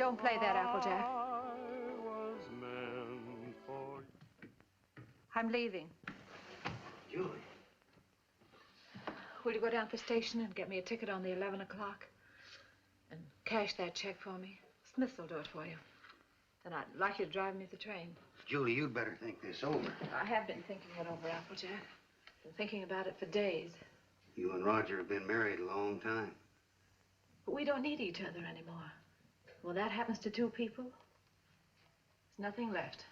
Don't play that, Applejack. I'm leaving. Julie. Will you go down to the station and get me a ticket on the 11 o'clock? And cash that check for me? Smith will do it for you. Then I'd like you to drive me to the train. Julie, you'd better think this over. I have been thinking it over, Applejack. Been thinking about it for days. You and Roger have been married a long time. But we don't need each other anymore. When that happens to two people, there's nothing left.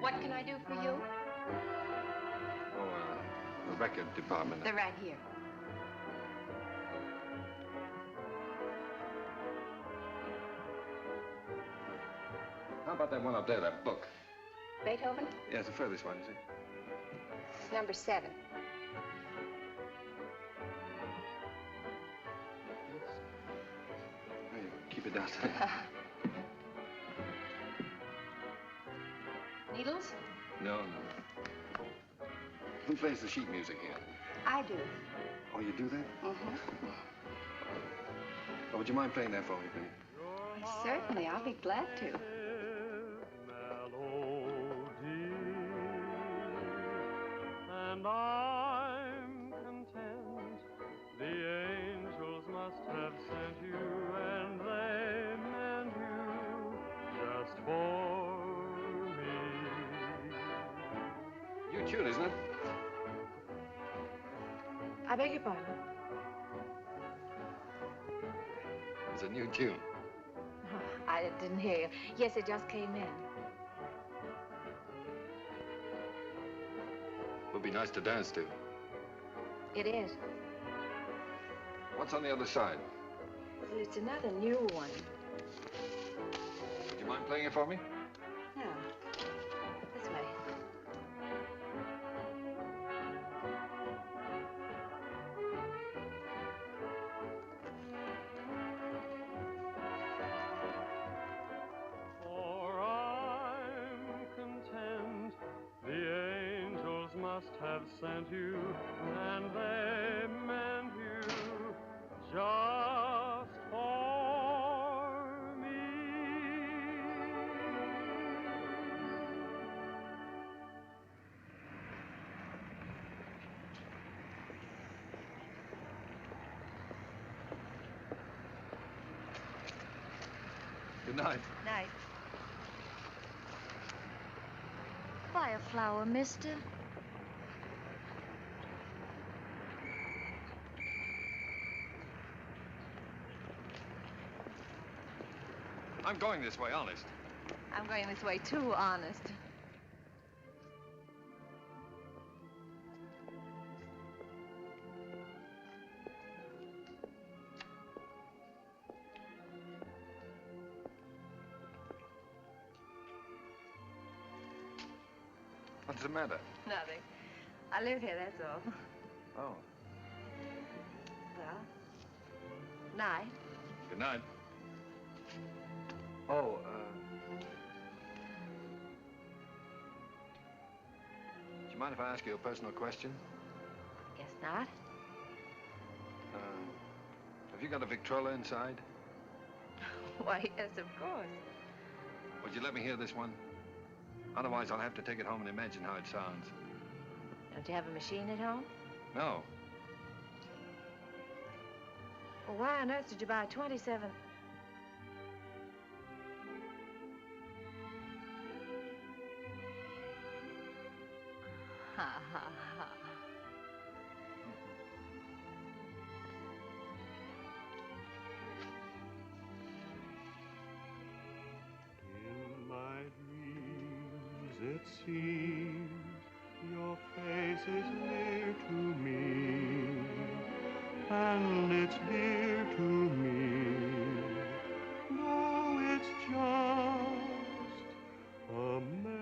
What can I do for you? Oh, the record department. They're right here. How about that one up there, that book? Beethoven? Yeah, it's the furthest one, you see. It's number 7. Hey, keep it down. Needles? No. Who plays the sheet music here? I do. Oh, you do that? Mm-hmm. Oh, would you mind playing that for me, please? Certainly, I'll be glad to. And I'm content. The angels must have sent you, and they meant you just for me. New tune, isn't it? I beg your pardon? It's a new tune. Oh, I didn't hear you. Yes, it just came in. Would be nice to dance to. It is. What's on the other side? Well, it's another new one. Would you mind playing it for me? No. This way. For I'm content. The angels must have sent you, and they meant you just for me. Good night. Night. Buy a flower, mister. I'm going this way, honest. I'm going this way too, honest. What's the matter? Nothing. I live here, that's all. Oh. Well, night. Good night. Oh, do you mind if I ask you a personal question? Guess not. Have you got a Victrola inside? Why, yes, of course. Would you let me hear this one? Otherwise, I'll have to take it home and imagine how it sounds. Don't you have a machine at home? No. Well, why on earth did you buy 27? Ha, ha, ha. In my dreams, it seems your face is near to me, and it's dear to me. No, it's just a memory.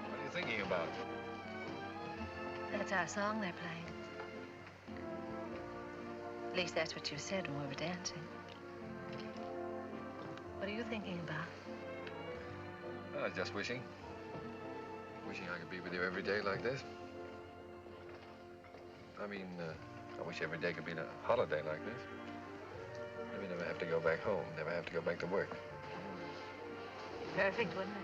What are you thinking about? That's our song they're playing. At least that's what you said when we were dancing. What are you thinking about? I was just wishing. Wishing I could be with you every day like this. I mean, I wish every day could be a holiday like this. Then we never have to go back home, never have to go back to work. Perfect, wouldn't it?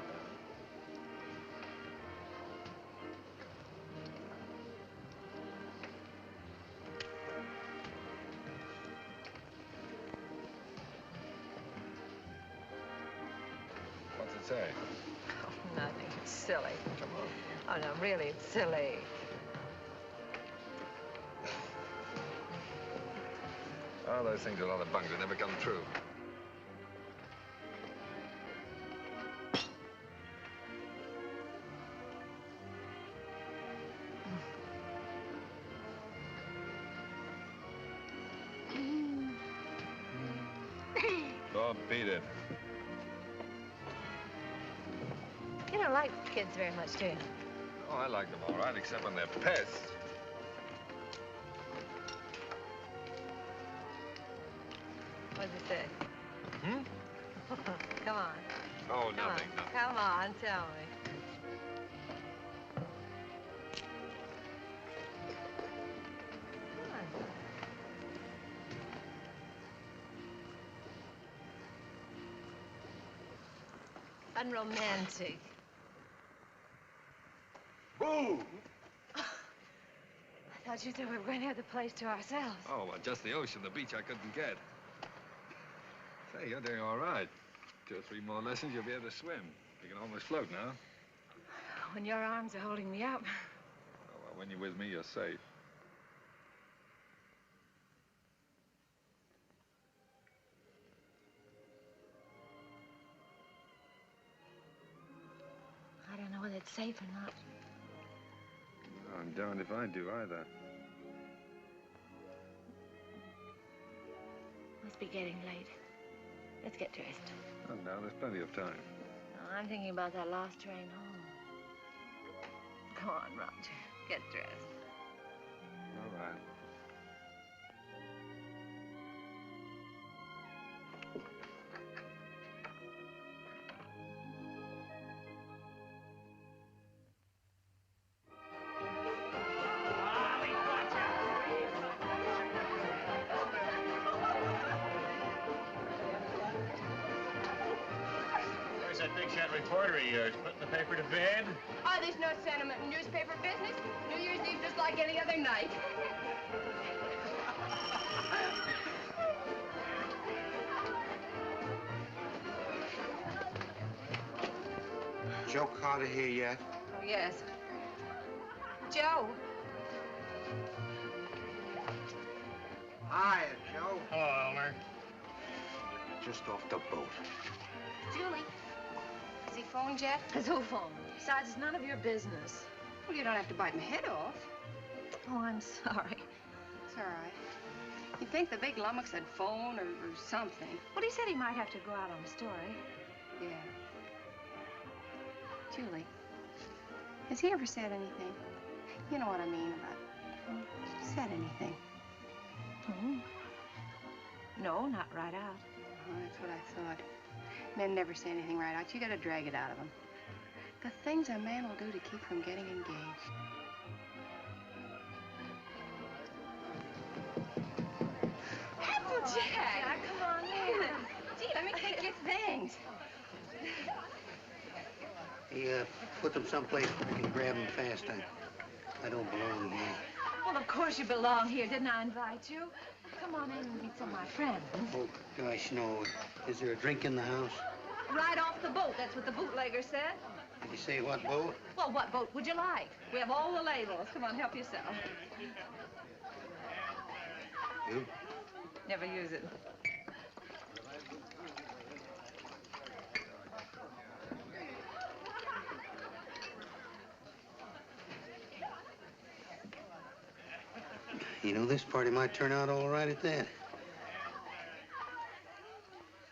What's it say? Oh, nothing. It's silly. Come on. Oh, no, really, it's silly. Oh, those things are a lot of bunk. They never come true. Oh, beat it. You don't like kids very much, do you? Oh, I like them all right, except when they're pests. What does it say? Hmm? Come on. Oh, Come nothing, on. nothing. Come on, tell me. Come on. Unromantic. Boo! I thought you said we were going to have the place to ourselves. Oh, well, just the ocean, the beach I couldn't get. Say, you're doing all right. 2 or 3 more lessons, you'll be able to swim. You can almost float now. When your arms are holding me up. Oh, well, when you're with me, you're safe. I don't know whether it's safe or not. I'm darned if I do either. Must be getting late. Let's get dressed. Oh, no, there's plenty of time. No, I'm thinking about that last train home. Come on, Roger. Get dressed. All right. Where's that big shot reporter of yours? Putting the paper to bed? Oh, there's no sentiment in newspaper business. New Year's Eve just like any other night. Joe Carter here yet? Oh, yes. Joe. Hiya, Joe. Hello, Elmer. Just off the boat. Julie. Has he phoned yet? There's who phone? Besides, it's none of your business. Well, you don't have to bite my head off. Oh, I'm sorry. It's all right. You'd think the big lummox had phone or something. Well, he said he might have to go out on a story. Yeah. Julie, has he ever said anything? You know what I mean about said anything. Hmm. No, not right out. Oh, that's what I thought. Men never say anything right out. You gotta drag it out of them. The things a man will do to keep from getting engaged. Applejack! Come on in. Gee, let me take your things. Hey, put them someplace where I can grab them fast. I don't belong here. Well, of course you belong here. Didn't I invite you? Come on in and meet some of my friends. Oh, gosh, no. Is there a drink in the house? Right off the boat. That's what the bootlegger said. Did you say what boat? Well, what boat would you like? We have all the labels. Come on, help yourself. You? Never use it. You know, this party might turn out all right at that.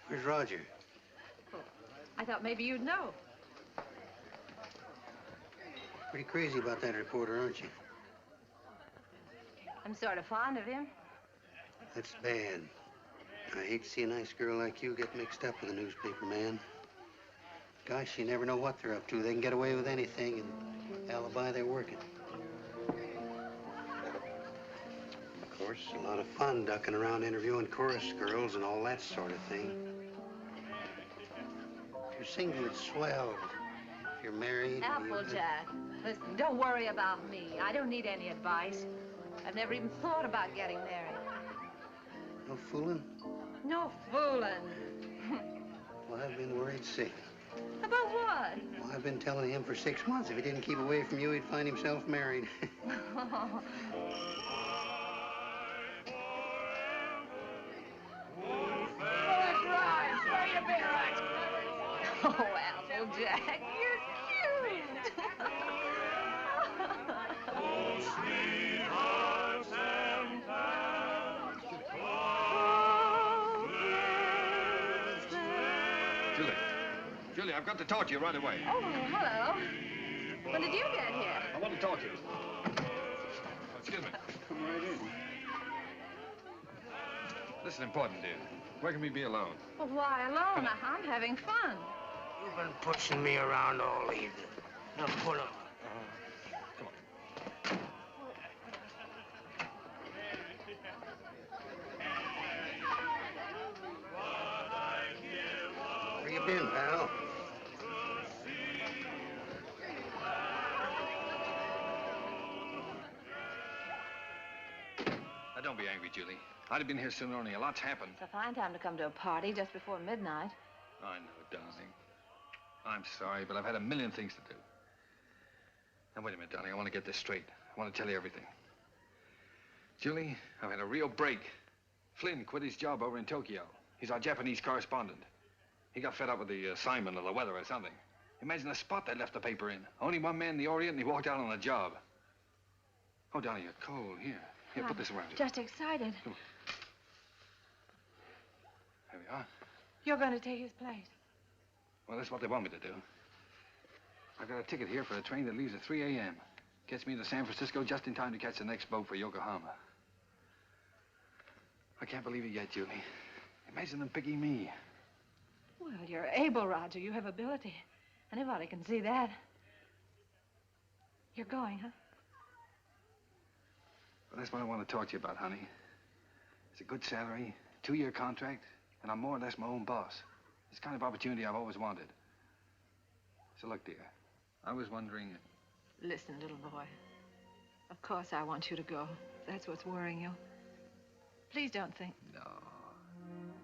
Where's Roger? I thought maybe you'd know. Pretty crazy about that reporter, aren't you? I'm sort of fond of him. That's bad. I hate to see a nice girl like you get mixed up with a newspaper man. Gosh, you never know what they're up to. They can get away with anything and alibi they're working. Of course, a lot of fun ducking around interviewing chorus girls and all that sort of thing. If you're single, it's swell. If you're married... Applejack, listen, don't worry about me. I don't need any advice. I've never even thought about getting married. No fooling? No fooling. Well, I've been worried sick. About what? Well, I've been telling him for 6 months if he didn't keep away from you, he'd find himself married. Oh, Applejack, you're cute. Julie, I've got to talk to you right away. Oh, hello. When did you get here? I want to talk to you. Oh, excuse me. Come right in. This is important, dear. Where can we be alone? Well, why alone? I'm having fun. You've been pushing me around all evening. Now pull up. Where you been, pal? Now, don't be angry, Julie. I'd have been here sooner, only a lot's happened. It's a fine time to come to a party just before midnight. I know, darling. I'm sorry, but I've had a million things to do. Now, wait a minute, darling. I want to get this straight. I want to tell you everything. Julie, I've had a real break. Flynn quit his job over in Tokyo. He's our Japanese correspondent. He got fed up with the assignment or the weather or something. Imagine the spot they left the paper in. Only one man in the Orient, and he walked out on the job. Oh, Donnie, you're cold. Here, put this around you. Just excited. Come on. There we are. You're going to take his place. Well, that's what they want me to do. I've got a ticket here for a train that leaves at 3 a.m. Gets me to San Francisco just in time to catch the next boat for Yokohama. I can't believe it yet, Julie. Imagine them picking me. Well, you're able, Roger. You have ability. Anybody can see that. You're going, huh? Well, that's what I want to talk to you about, honey. It's a good salary, 2-year contract, and I'm more or less my own boss. It's the kind of opportunity I've always wanted. So look, dear, I was wondering... Listen, little boy. Of course I want you to go. That's what's worrying you. Please don't think... No,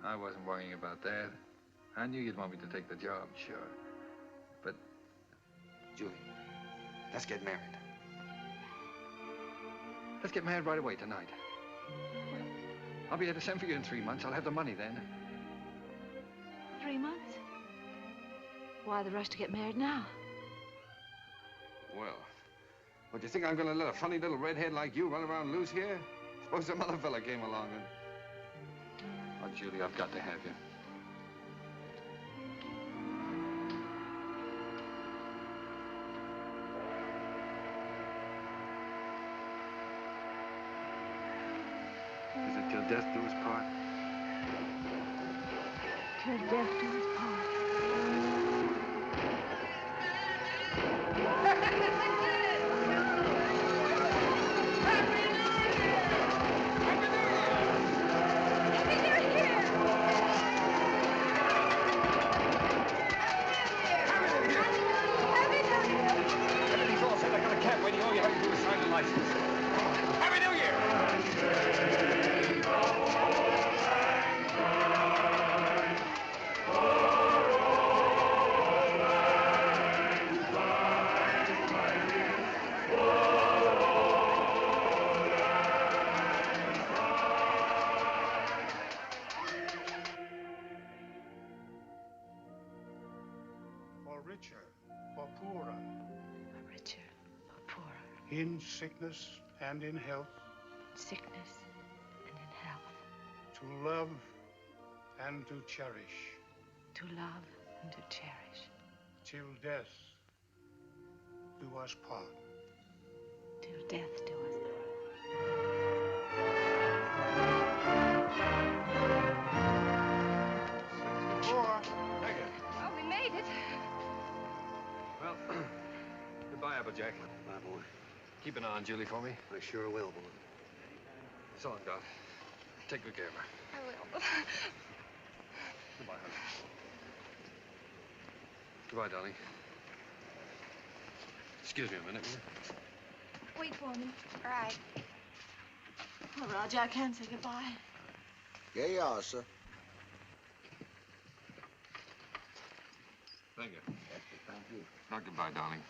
I wasn't worrying about that. I knew you'd want me to take the job, sure. But, Julie, let's get married. Let's get married right away tonight. I'll be able to send for you in 3 months. I'll have the money then. 3 months? Why the rush to get married now? Well, what, do you think I'm going to let a funny little redhead like you run around loose here? Suppose some other fella came along and... Oh, Julie, I've got to have you. Is it till death do us part? Till death do us part. Everything's all set. I got a cab waiting. All you have to do is sign the license. Happy New Year! For richer, for poorer, For richer, for poorer, in sickness and in health, sickness and in health, to love and to cherish, to love and to cherish, till death do us part. till death do us part. Thank you. Well, we made it. Well, goodbye, Applejack. Bye, boy. Keep an eye on Julie for me. I sure will, boy. So long, Doc. Take good care of her. I will. Goodbye, honey. Goodbye, darling. Excuse me a minute, will you? Wait for me. All right. Oh, Roger, I can't say goodbye. Yeah, you are, sir. Thank you. Not goodbye, darling.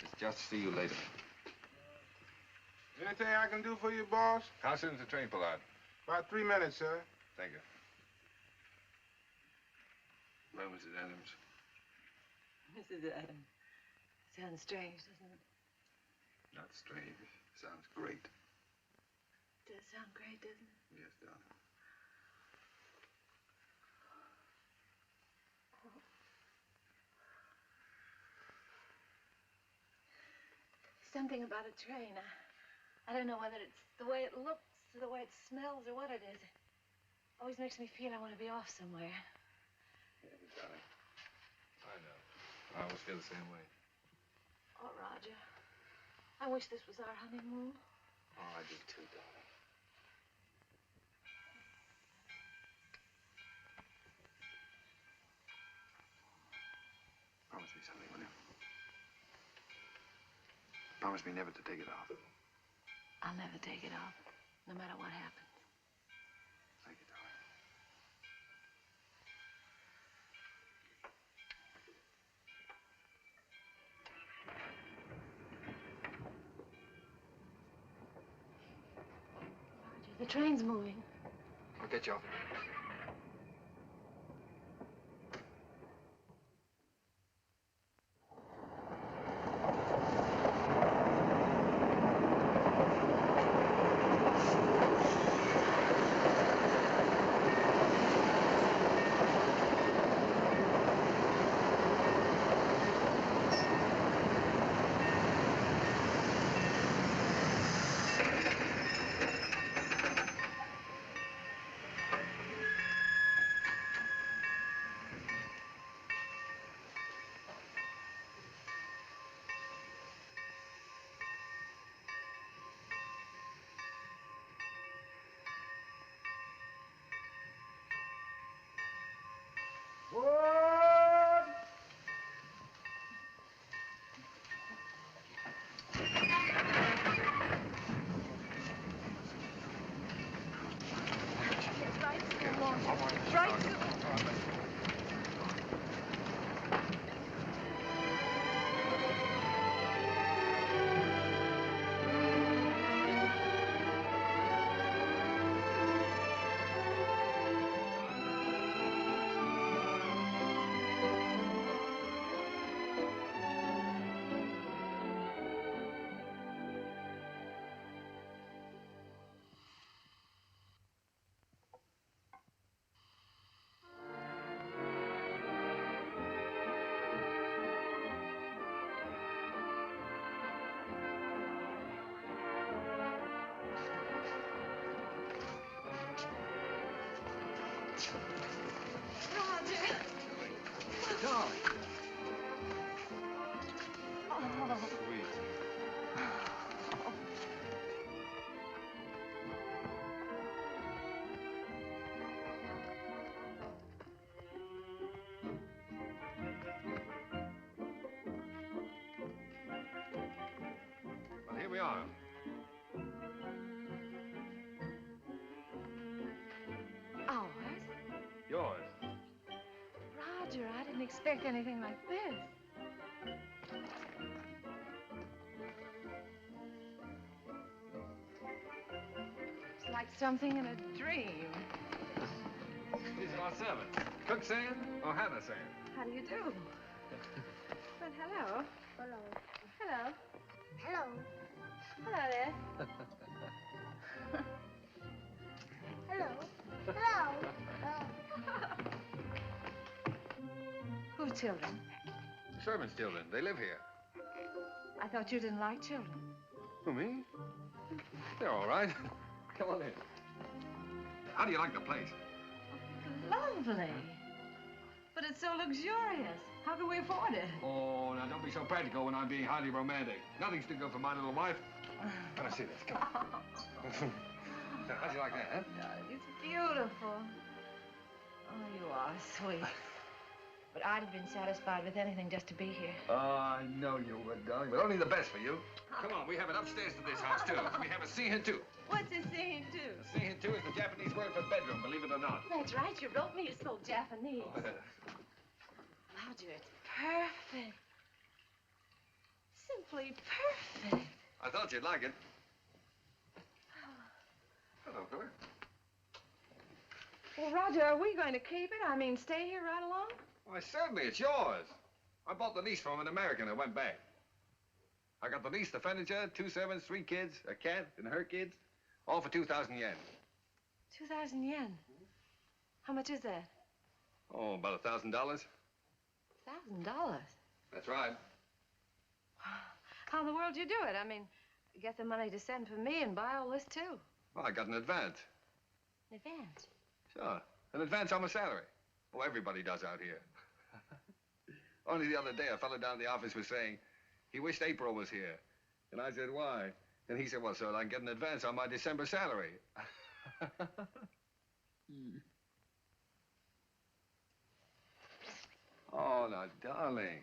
It's just see you later. Anything I can do for you, boss? How soon's the train pull out? About 3 minutes, sir. Thank you. Well, Mrs. Adams. Mrs. Adams. Sounds strange, doesn't it? Not strange. Sounds great. Does sound great, doesn't it? Yes, darling. Something about a train. I don't know whether it's the way it looks or the way it smells or what it is. It always makes me feel I want to be off somewhere. Yeah, darling. I know. I always feel the same way. Oh, Roger. I wish this was our honeymoon. Oh, I do too, darling. Promise me something, will you? Promise me never to take it off. I'll never take it off, no matter what happens. Thank you, darling. Roger, the train's moving. I'll get you off. Roger. Darling. Oh. Sweet. Well, here we are. Ours? Yours. Roger, I didn't expect anything like this. It's like something in a dream. These are our servants. Cook saying or Hannah saying? How do you do? Well, hello. Hello. Hello. Hello. Hello there. Hello. Hello. Whose children? The servants' children. They live here. I thought you didn't like children. Who, me? They're all right. Come on in. How do you like the place? Lovely. But it's so luxurious. How can we afford it? Oh, now don't be so practical when I'm being highly romantic. Nothing's too good for my little wife. Let me see this. Come on. Now, how'd you like that, huh? It's beautiful. Oh, you are sweet. But I'd have been satisfied with anything just to be here. Oh, I know you would, darling, but only the best for you. Come on, we have it upstairs to this house, too. We have a scene too. What's a scene too? A scene too is the Japanese word for bedroom, believe it or not. That's right. You wrote me. It's so Japanese. Roger, it's perfect. Simply perfect. I thought you'd like it. Hello, fella. Well, Roger, are we going to keep it? I mean, stay here right along? Why, certainly, it's yours. I bought the lease from an American and went back. I got the lease, the furniture, 2 servants, 3 kids, a cat, and her kids, all for 2,000 yen. 2,000 yen. How much is that? Oh, about $1,000. $1,000. That's right. How in the world do you do it? I mean, get the money to send for me and buy all this too. Well, I got an advance. An advance. Sure, an advance on my salary. Oh, everybody does out here. Only the other day, a fellow down in the office was saying he wished April was here. And I said, why? And he said, well, so I can get an advance on my December salary. Oh, now, darling,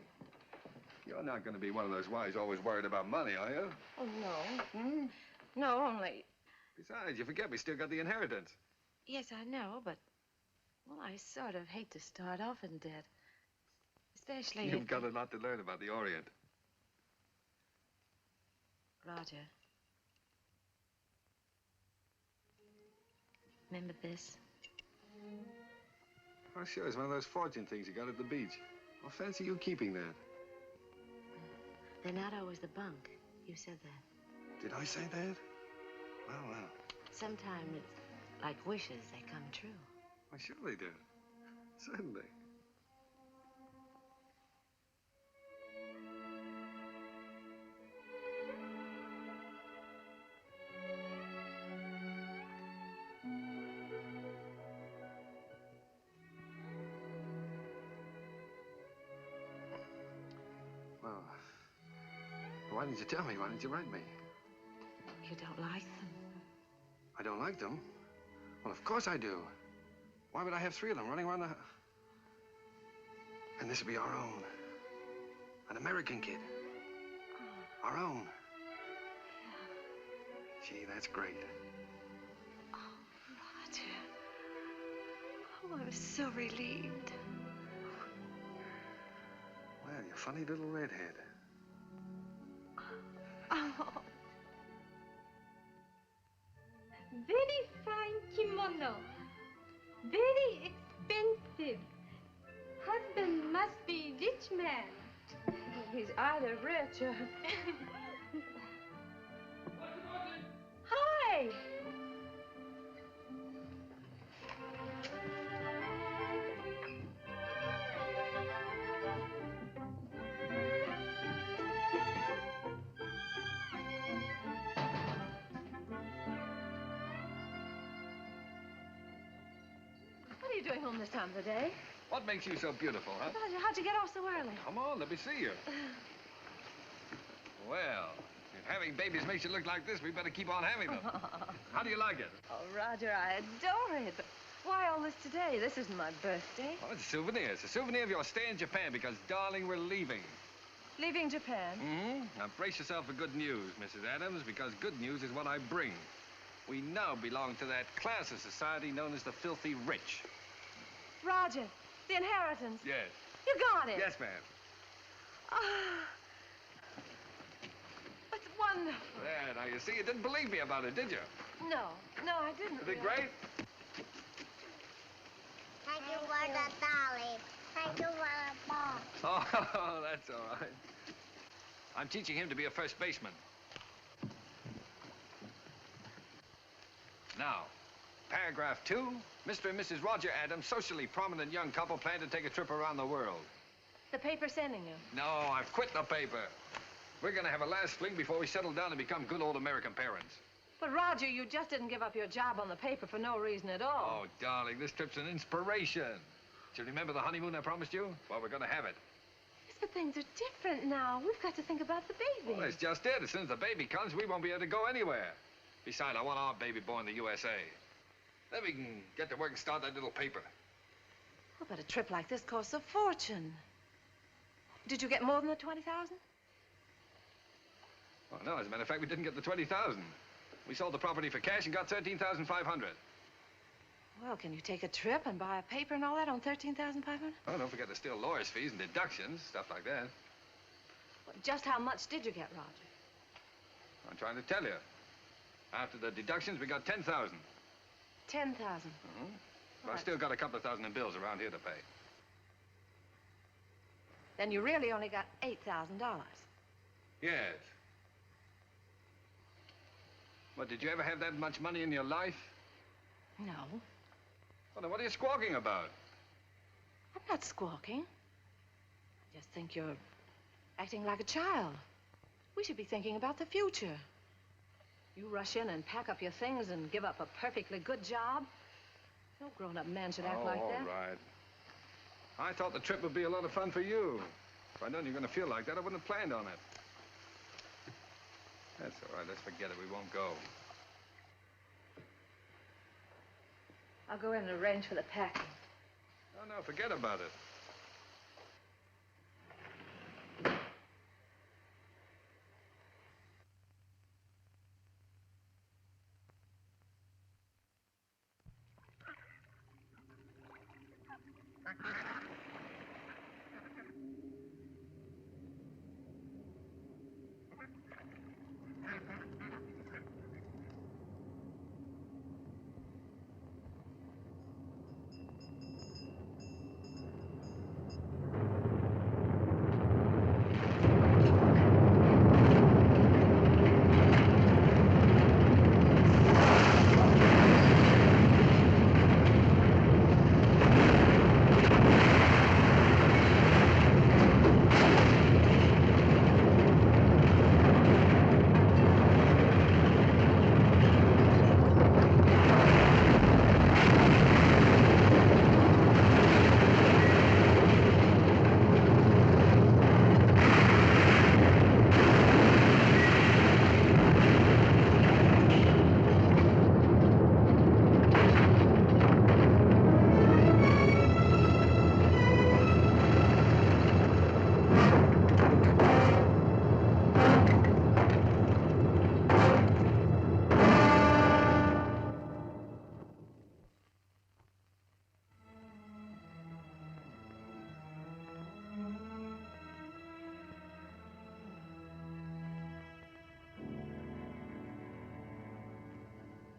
you're not going to be one of those wives always worried about money, are you? Oh, no. No, only... Besides, you forget we still got the inheritance. Yes, I know, but... Well, I sort of hate to start off in debt. Especially You've if... got a lot to learn about the Orient. Roger. Remember this? Oh, sure, it's one of those fortune things you got at the beach. Well, fancy you keeping that. They're not always the bunk. You said that. Did I say that? Well, well. Sometimes it's like wishes, they come true. Why, sure they do. Certainly. Well, why didn't you tell me? Why didn't you write me? You don't like them? I don't like them. Well, of course I do. Why would I have 3 of them running around the... And this would be our own. An American kid. Oh. Our own. Yeah. Gee, that's great. Oh, Roger. Oh, I'm so relieved. Well, you funny little redhead. Oh. Very fine kimono. Very expensive. Husband must be rich man. He's either rich or... Hi. What are you doing this time of the day. What makes you so beautiful, huh? Roger, how'd you get off so early? Come on, let me see you. Well, if having babies makes you look like this, we better keep on having them. How do you like it? Oh, Roger, I adore it. But why all this today? This isn't my birthday. Oh, it's a souvenir. It's a souvenir of your stay in Japan because, darling, we're leaving. Leaving Japan? Mm-hmm. Now, brace yourself for good news, Mrs. Adams, because good news is what I bring. We now belong to that class of society known as the filthy rich. Roger, the inheritance. Yes. You got it. Yes, ma'am. Ah, it's wonderful. There, now, you see, you didn't believe me about it, did you? No, I didn't. Isn't it great? Thank you for the dolly. Thank you for the ball. Oh, that's all right. I'm teaching him to be a first baseman. Now, paragraph 2, Mr. and Mrs. Roger Adams, socially prominent young couple, plan to take a trip around the world. The paper's sending you. No, I've quit the paper. We're gonna have a last fling before we settle down and become good old American parents. But, Roger, you just didn't give up your job on the paper for no reason at all. Oh, darling, this trip's an inspiration. Do you remember the honeymoon I promised you? Well, we're gonna have it. Yes, but things are different now. We've got to think about the baby. Well, that's just it. As soon as the baby comes, we won't be able to go anywhere. Besides, I want our baby born in the USA. Then we can get to work and start that little paper. Oh, but a trip like this costs a fortune. Did you get more than the 20,000? Oh, no, as a matter of fact, we didn't get the 20,000. We sold the property for cash and got 13,500. Well, can you take a trip and buy a paper and all that on 13,500? Oh, don't forget there's still lawyer's fees and deductions, stuff like that. Well, just how much did you get, Roger? I'm trying to tell you. After the deductions, we got 10,000. 10,000. Mm-hmm. But I've still got a couple of thousand in bills around here to pay. Then you really only got $8,000. Yes. What, did you ever have that much money in your life? No. Well, then what are you squawking about? I'm not squawking. I just think you're acting like a child. We should be thinking about the future. You rush in and pack up your things and give up a perfectly good job. No grown-up man should act like that. All right. I thought the trip would be a lot of fun for you. If I'd known you were going to feel like that, I wouldn't have planned on it. That's all right. Let's forget it. We won't go. I'll go in and arrange for the packing. Oh, no, forget about it.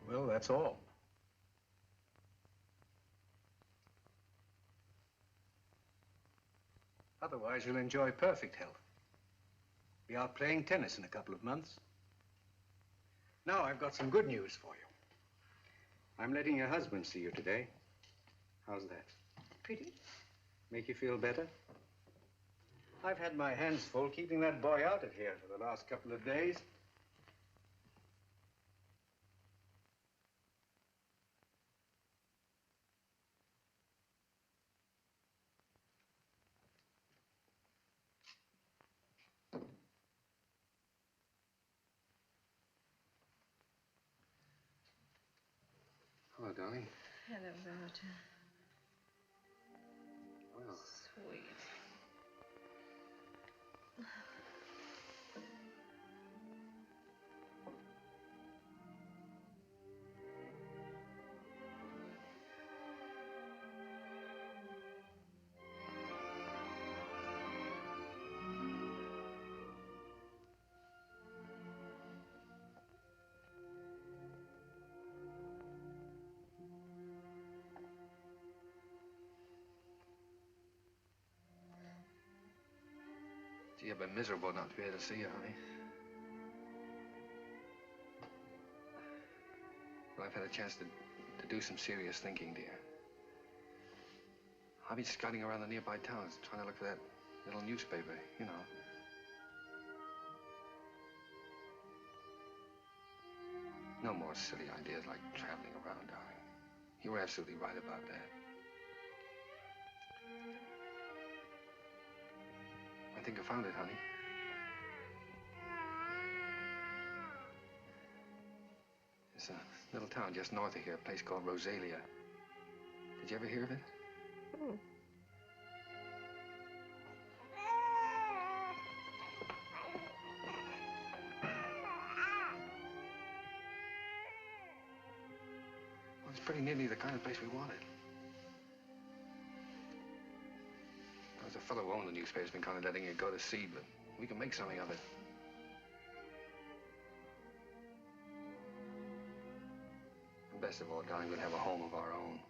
Well, that's all. Otherwise, you'll enjoy perfect health. Be out playing tennis in a couple of months. Now, I've got some good news for you. I'm letting your husband see you today. How's that? Pretty? Make you feel better? I've had my hands full keeping that boy out of here for the last couple of days. darling. Hello, Roger. Well. Sweet. Gee, I've been miserable not to be able to see you, honey. Well, I've had a chance to do some serious thinking, dear. I've been scouting around the nearby towns, trying to look for that little newspaper, you know. No more silly ideas like traveling around, darling. You were absolutely right about that. I think I found it, honey. It's a little town just north of here, a place called Rosalia. Did you ever hear of it? Hmm. Well, it's pretty nearly the kind of place we wanted. There's a fellow who owned the newspaper's been kind of letting it go to seed, but we can make something of it. And best of all, darling, we'll have a home of our own.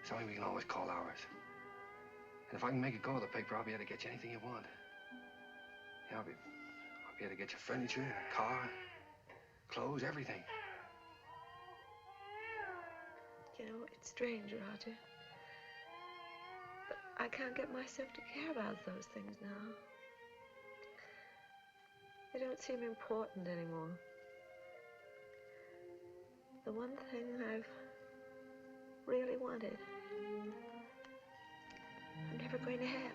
Something we can always call ours. And if I can make it go with the paper, I'll be able to get you anything you want. Yeah, I'll be able to get you furniture, a car, clothes, everything. You know, it's strange, Roger. But I can't get myself to care about those things now. They don't seem important anymore. The one thing I've really wanted, I'm never going to have.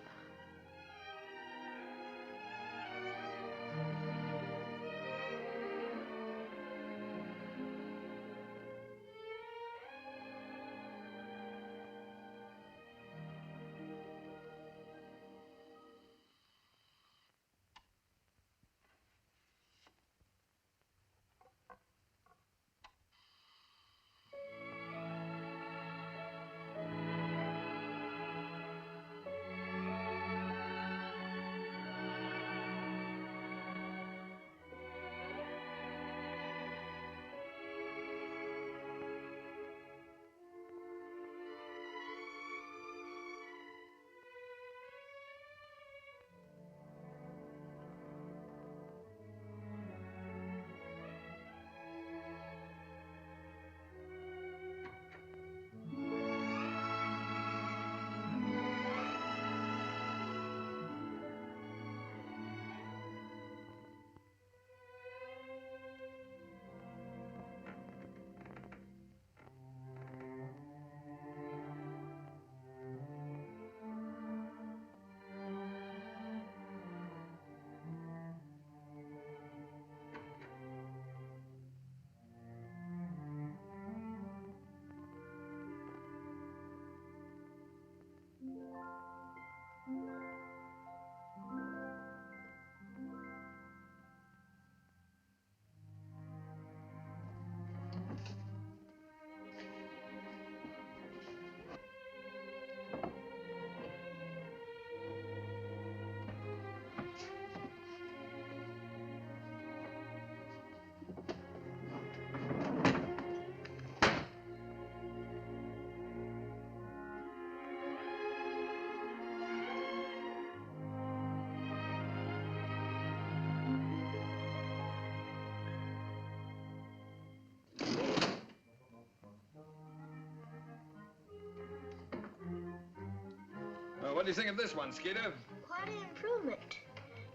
What do you think of this one, Skeeter? Quite an improvement.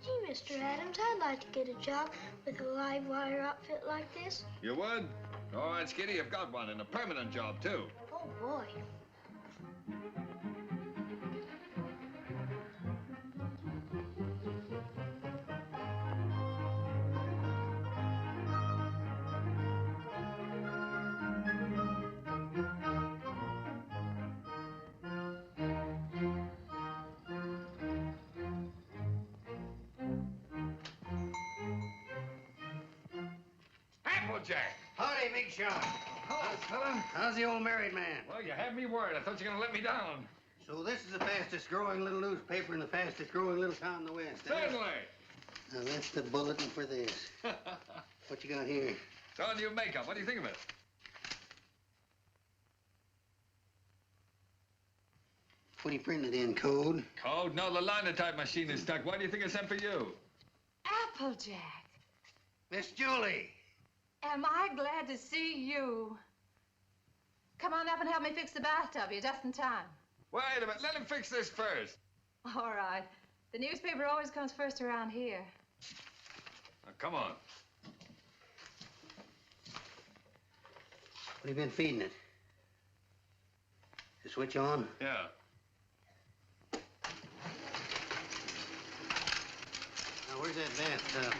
Gee, Mr. Adams, I'd like to get a job with a live wire outfit like this. You would? All right, Skeeter, you've got one, and a permanent job, too. Oh, boy. Applejack. Howdy, Big Shot. Hello, fella. How's the old married man? Well, you had me worried. I thought you were going to let me down. So this is the fastest growing little newspaper in the fastest growing little town in the West. eh? Certainly. Now that's the bulletin for this. What you got here? It's all new makeup. What do you think of it? What do you printed in, code? Code? No, the linotype machine is stuck. Why do you think I sent for you? Applejack, Miss Julie. am I glad to see you. Come on up and help me fix the bathtub. You're just in time. Wait a minute. Let him fix this first. All right. The newspaper always comes first around here. Now, come on. What have you been feeding it? The switch on? Yeah. Now, where's that bathtub?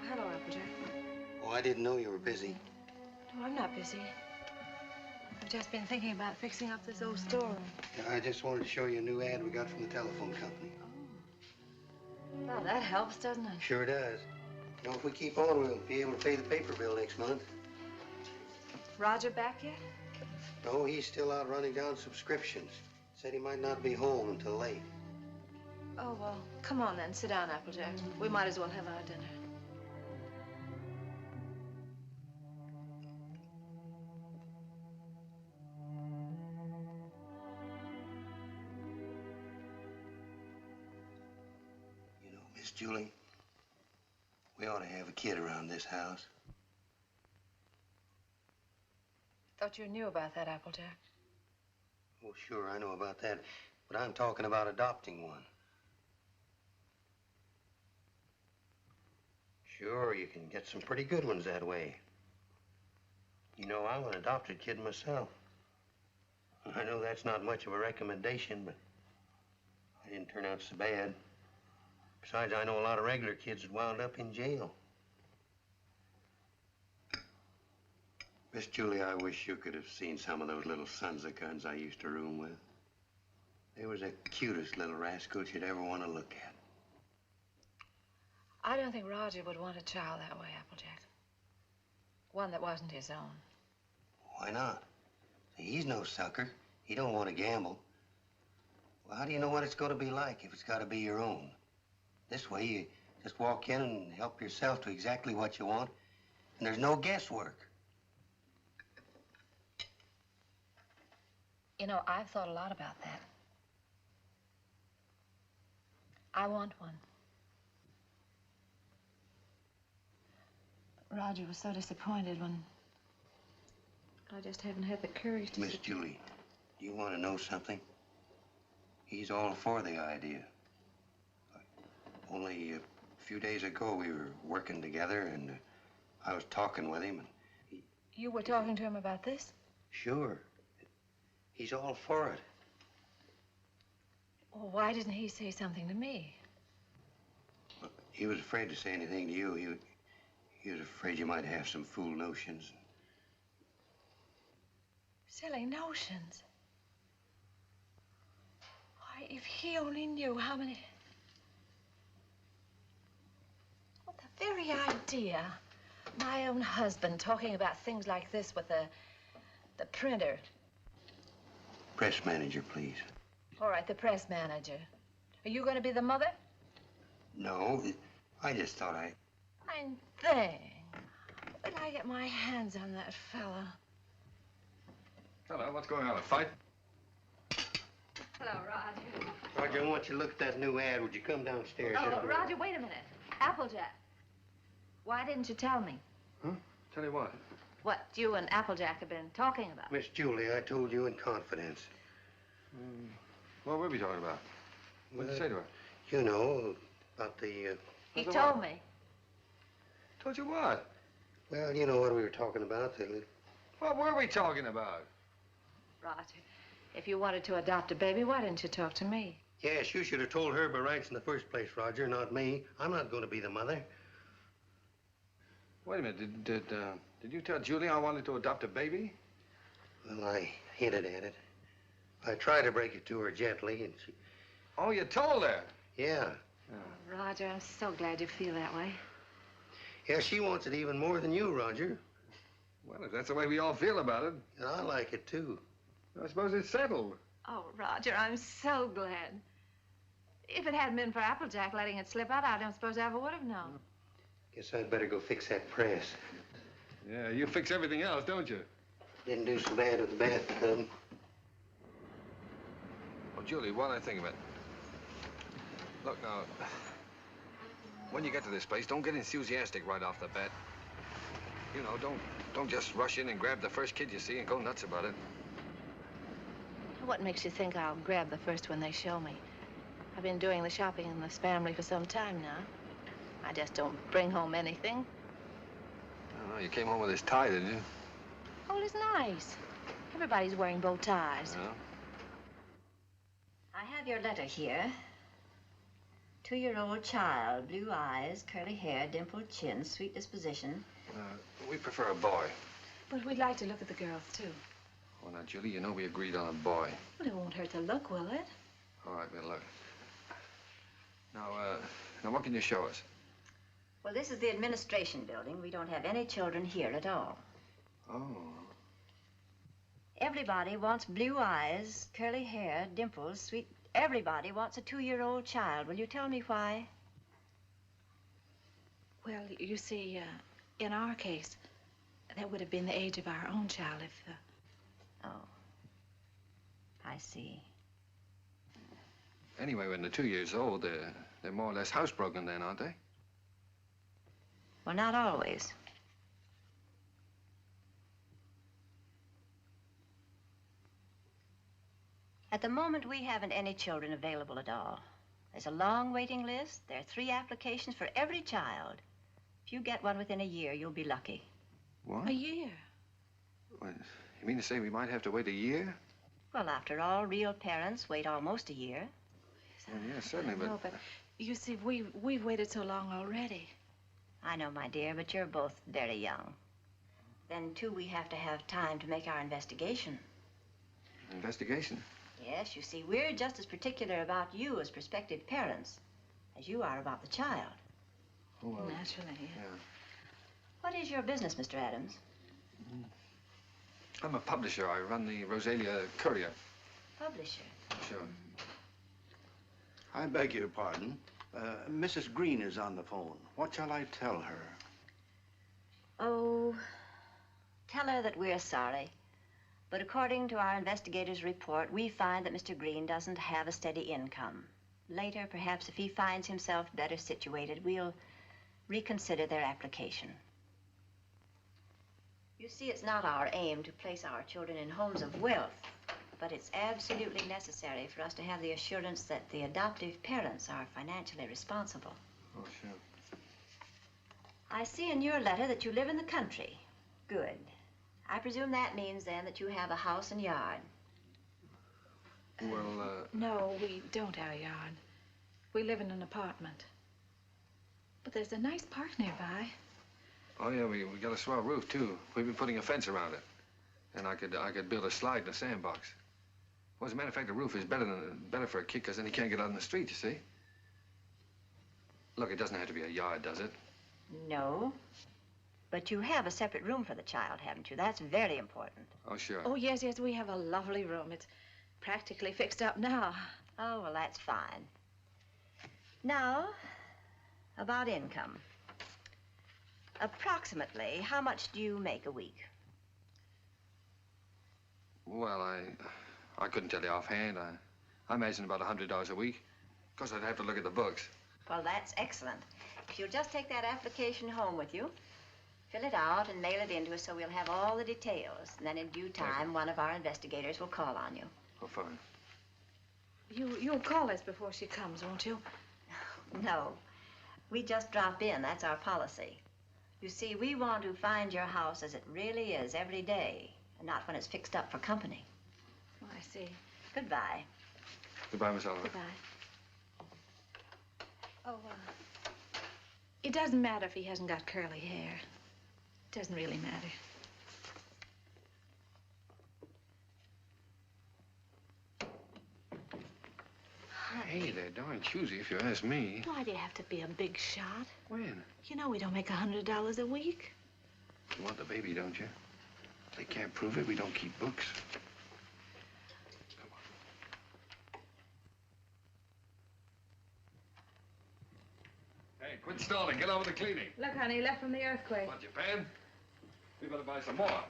Hello, Applejack. Oh, I didn't know you were busy. No, I'm not busy. I've just been thinking about fixing up this old storeroom. Yeah, I just wanted to show you a new ad we got from the telephone company. Well, that helps, doesn't it? Sure does. You know, if we keep on, we'll be able to pay the paper bill next month. Roger back yet? No, he's still out running down subscriptions. Said he might not be home until late. Oh, well, come on then. Sit down, Applejack. We might as well have our dinner. You know, Miss Julie, we ought to have a kid around this house. Thought you knew about that, Applejack. Oh, sure, I know about that. But I'm talking about adopting one. Sure, you can get some pretty good ones that way. You know, I'm an adopted kid myself. I know that's not much of a recommendation, but I didn't turn out so bad. Besides, I know a lot of regular kids that wound up in jail. Miss Julie, I wish you could have seen some of those little sons of guns I used to room with. They was the cutest little rascals you'd ever want to look at. I don't think Roger would want a child that way, Applejack. One that wasn't his own. Why not? See, he's no sucker. He don't want to gamble. Well, how do you know what it's going to be like if it's got to be your own? This way, you just walk in and help yourself to exactly what you want, and there's no guesswork. You know, I've thought a lot about that. I want one. But Roger was so disappointed when I just haven't had the courage to... Miss Julie, do you want to know something? He's all for the idea. Only a few days ago, we were working together, and I was talking with him, and he... You were talking to him about this? Sure. He's all for it. Well, why didn't he say something to me? Well, he was afraid to say anything to you. He was afraid you might have some fool notions. Silly notions. Why, if he only knew how many... Well, the very idea. My own husband talking about things like this with the printer. Press manager, please. All right, the press manager. Are you going to be the mother? No, I just thought I... Fine thing. Wait till I get my hands on that fella. Hello, what's going on? A fight? Hello, Roger. Roger, I want you to look at that new ad. Would you come downstairs? Oh, Roger, wait a minute. Applejack. Why didn't you tell me? Huh? Tell you what? What you and Applejack have been talking about. Miss Julie, I told you in confidence. What were we talking about? What did you say to her? You know, about the, He told me. Told you what? well, you know what we were talking about. What were we talking about? Roger, if you wanted to adopt a baby, why didn't you talk to me? Yes, you should have told her by rights in the first place, Roger, not me. I'm not going to be the mother. Wait a minute. Did you tell Julie I wanted to adopt a baby? Well, I hinted at it. I tried to break it to her gently, and she... Oh, you told her? Yeah. Oh, Roger, I'm so glad you feel that way. Yeah, she wants it even more than you, Roger. Well, if that's the way we all feel about it, And I like it, too. I suppose it's settled. Oh, Roger, I'm so glad. If it hadn't been for Applejack letting it slip out, I don't suppose I ever would have known. Guess I'd better go fix that press. Yeah, you fix everything else, don't you? Didn't do so bad with the bathtub. Oh, Julie, while I think of it. Look, now, when you get to this place, don't get enthusiastic right off the bat. You know, don't just rush in and grab the first kid you see and go nuts about it. What makes you think I'll grab the first one they show me? I've been doing the shopping in this family for some time now. I just don't bring home anything. I don't know, you came home with this tie, didn't you? Oh, it's nice. Everybody's wearing bow ties. Yeah. I have your letter here. 2-year-old child, blue eyes, curly hair, dimpled chin, sweet disposition. We prefer a boy. But we'd like to look at the girls, too. Well, now, Julie, you know we agreed on a boy. Well, it won't hurt to look, will it? All right, we'll look. Now, what can you show us? Well, this is the administration building. We don't have any children here at all. Oh. Everybody wants blue eyes, curly hair, dimples, sweet... Everybody wants a 2-year-old child. Will you tell me why? Well, you see, in our case, that would have been the age of our own child if... Oh. I see. Anyway, when they're 2 years old, they're more or less housebroken then, aren't they? Well, not always. At the moment, we haven't any children available at all. There's a long waiting list. There are 3 applications for every child. If you get one within a year, you'll be lucky. What? A year? What, you mean to say we might have to wait a year? Well, after all, real parents wait almost a year. Well, yeah, certainly, No, but you see, we've waited so long already. I know, my dear, but you're both very young. Then, too, we have to have time to make our investigation. Investigation? Yes, you see, we're just as particular about you as prospective parents as you are about the child. Oh, well, naturally, yeah. What is your business, Mr. Adams? I'm a publisher. I run the Rosalia Courier. Publisher? Sure. I beg your pardon. Mrs. Green is on the phone. What shall I tell her? Oh, tell her that we're sorry. But according to our investigator's report, we find that Mr. Green doesn't have a steady income. Later, perhaps if he finds himself better situated, we'll reconsider their application. You see, it's not our aim to place our children in homes of wealth, but it's absolutely necessary for us to have the assurance that the adoptive parents are financially responsible. Oh, sure. I see in your letter that you live in the country. Good. I presume that means, then, that you have a house and yard. Well, No, we don't have a yard. We live in an apartment. But there's a nice park nearby. Oh, yeah, we got a swell roof, too. We've been putting a fence around it. And I could build a slide in a sandbox. Well, as a matter of fact, the roof is better for a kid, because then he can't get out in the street, you see. Look, it doesn't have to be a yard, does it? No. But you have a separate room for the child, haven't you? That's very important. Oh, sure. Oh, yes, we have a lovely room. It's practically fixed up now. Oh, well, that's fine. Now, about income. Approximately, how much do you make a week? Well, I couldn't tell you offhand. I imagine about $100 a week. Of course, I'd have to look at the books. Well, that's excellent. If you'll just take that application home with you, fill it out and mail it in to us so we'll have all the details. And then in due time, one of our investigators will call on you. Oh, fine. You'll call us before she comes, won't you? No. We just drop in. That's our policy. You see, we want to find your house as it really is every day, and not when it's fixed up for company. Oh, I see. Goodbye. Goodbye, Miss Oliver. Goodbye. Oh, it doesn't matter if he hasn't got curly hair. It doesn't really matter. Hey, they're darn choosy if you ask me. Why do you have to be a big shot? When? You know we don't make $100 a week. You want the baby, don't you? If they can't prove it, we don't keep books. Come on. Hey, quit stalling. Get on with the cleaning. Look, honey, left from the earthquake. What, Japan? We better buy some more.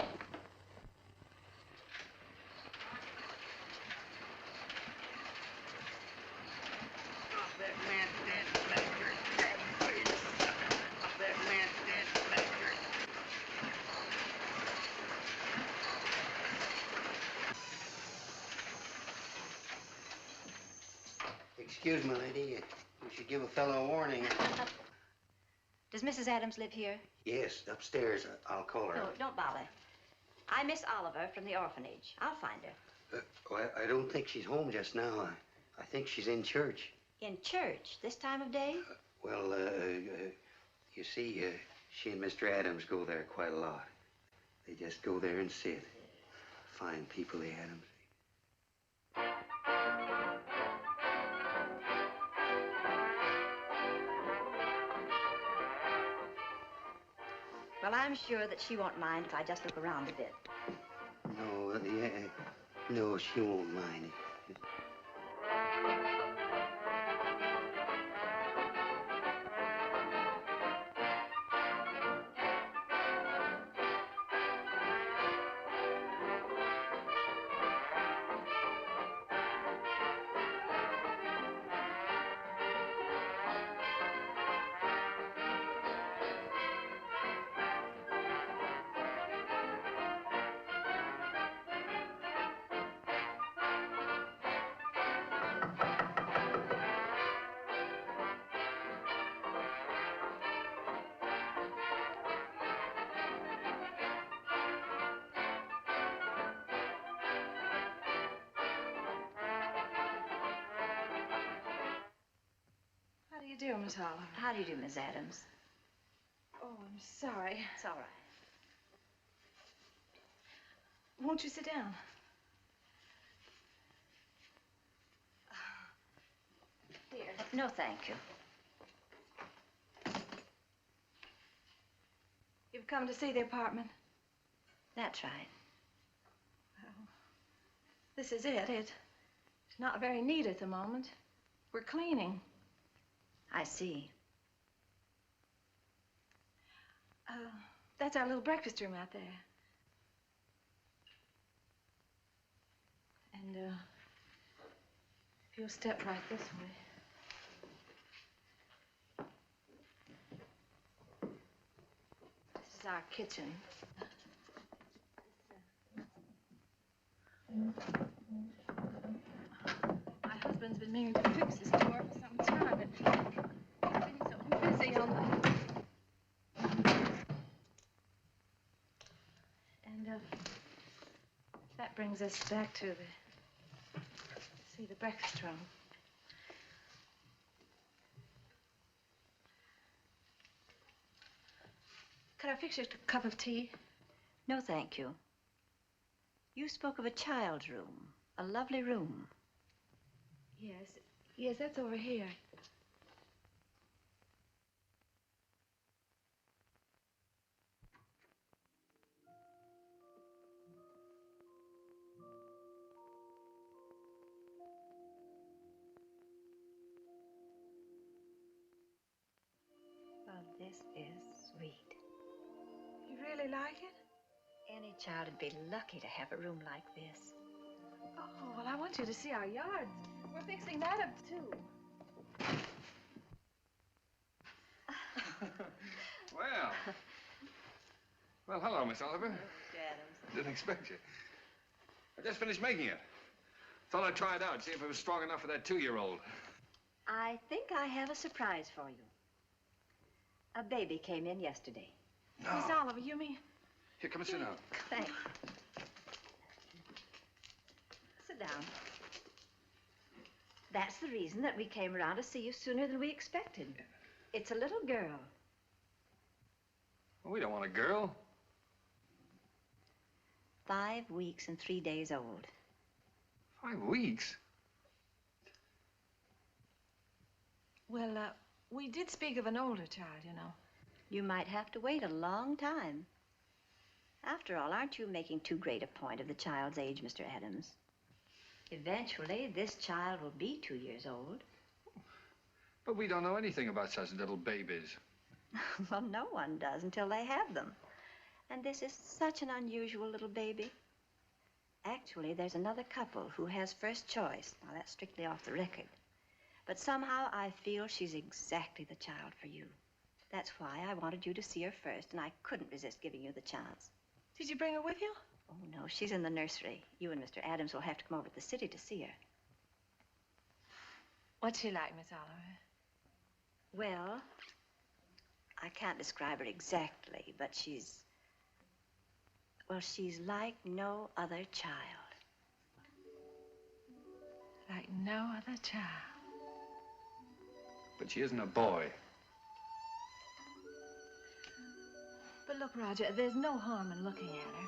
Excuse me, lady. You should give a fellow a warning. Does Mrs. Adams live here? Yes, upstairs. I'll call her. No, don't bother. I'm Miss Oliver from the orphanage. I'll find her. Well, I don't think she's home just now. I think she's in church. In church this time of day? You see, she and Mr. Adams go there quite a lot. They just go there and sit. Fine people, the Adams. Well, I'm sure that she won't mind if I just look around a bit. No, she won't mind. How do you do, Miss Oliver? How do you do, Miss Adams? Oh, I'm sorry. It's all right. Won't you sit down? Here. No, thank you. You've come to see the apartment? That's right. Well, this is it. It's not very neat at the moment. We're cleaning. I see. That's our little breakfast room out there. And, if you'll step right this way. This is our kitchen. My husband's been meaning to fix this door for some time, but he's been so busy on the... And, that brings us back to the breakfast room. Could I fix you a cup of tea? No, thank you. You spoke of a child's room, a lovely room. Yes, that's over here. Oh, this is sweet. You really like it? Any child would be lucky to have a room like this. Oh, well, I want you to see our yard. We're fixing that up, too. Well. Well, hello, Miss Oliver. Mr. Adams. Didn't expect you. I just finished making it. Thought I'd try it out, see if it was strong enough for that 2-year-old. I think I have a surprise for you. A baby came in yesterday. No. Miss Oliver, you mean? Here, come and sit down. Thanks. Sit down. That's the reason that we came around to see you sooner than we expected. It's a little girl. Well, we don't want a girl. 5 weeks and 3 days old. 5 weeks? Well, we did speak of an older child, you know. You might have to wait a long time. After all, aren't you making too great a point of the child's age, Mr. Adams? Eventually, this child will be 2 years old. But we don't know anything about such little babies. Well, no one does until they have them. And this is such an unusual little baby. Actually, there's another couple who has first choice. Now, that's strictly off the record. But somehow I feel she's exactly the child for you. That's why I wanted you to see her first, and I couldn't resist giving you the chance. Did you bring her with you? Oh, no, she's in the nursery. You and Mr. Adams will have to come over to the city to see her. What's she like, Miss Oliver? Well, I can't describe her exactly, but she's... well, she's like no other child. Like no other child. But she isn't a boy. But look, Roger, there's no harm in looking at her.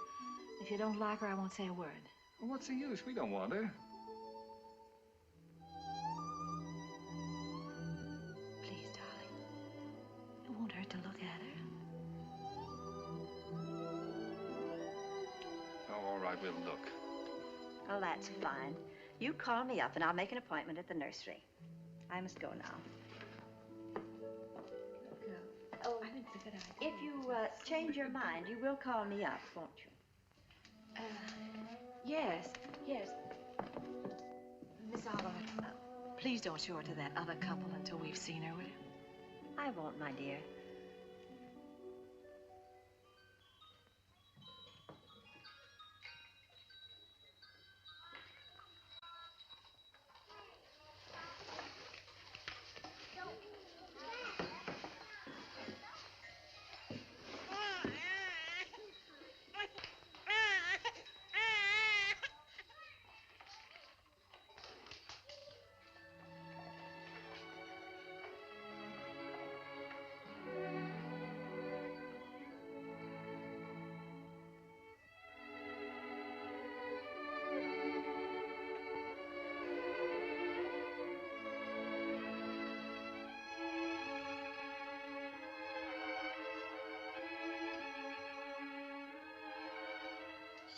If you don't like her, I won't say a word. Well, what's the use? We don't want her. Please, darling. It won't hurt to look at her. Oh, all right, we'll look. Oh, that's fine. You call me up, and I'll make an appointment at the nursery. I must go now. Oh, I think it's a good idea. If you change your mind, you will call me up, won't you? Yes. Miss Oliver, please don't show her to that other couple until we've seen her, will you? I won't, my dear.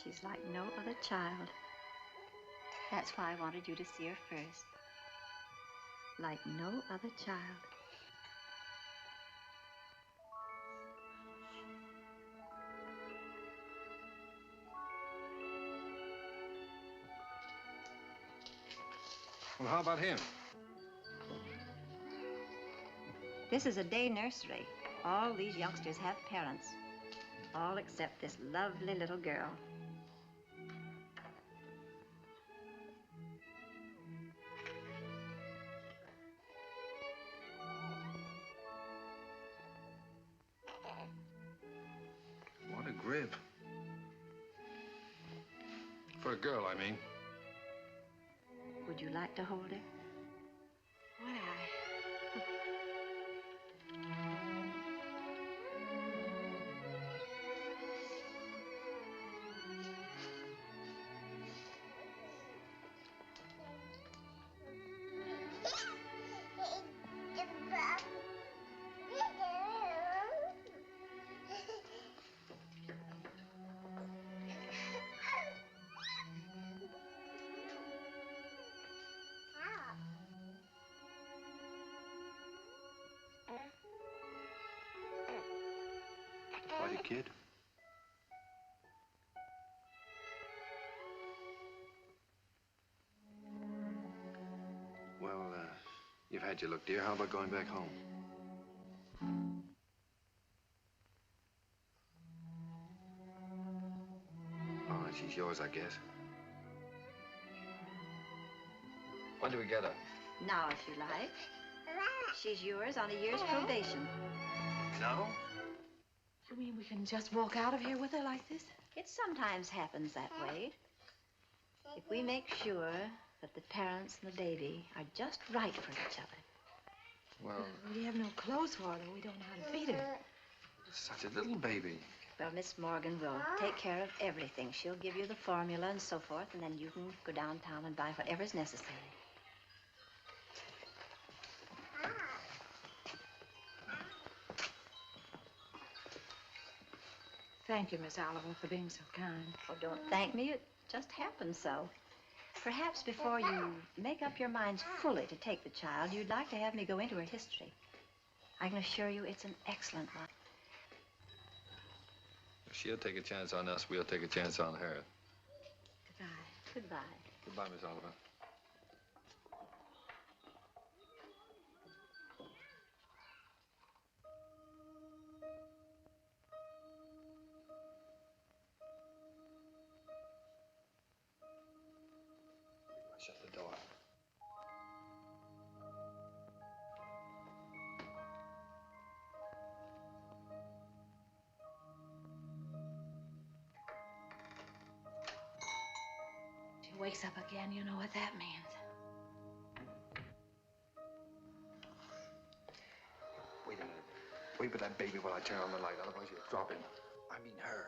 She's like no other child. That's why I wanted you to see her first. Like no other child. Well, how about him? This is a day nursery. All these youngsters have parents. All except this lovely little girl. What a grip. For a girl, I mean. Would you like to hold her? Would I? Quite a kid. had you look, dear. How about going back home? All right, she's yours, I guess. When do we get her? Now, if you like. She's yours on a year's probation. No? You mean we can just walk out of here with her like this? It sometimes happens that way. If we make sure that the parents and the baby are just right for each other. Well, We have no clothes for her. We don't know how to feed her. such a little baby. Well, Miss Morgan will take care of everything. She'll give you the formula and so forth, and then you can go downtown and buy whatever's necessary. Thank you, Miss Oliver, for being so kind. Oh, don't thank me. It just happened so. Perhaps before you make up your minds fully to take the child, you'd like to have me go into her history. I can assure you it's an excellent one. If she'll take a chance on us, we'll take a chance on her. Goodbye. Goodbye. Goodbye, Miss Oliver. Shut the door. She wakes up again. You know what that means. Wait a minute. Wait with that baby while I turn on the light, otherwise you'll drop him. I mean her.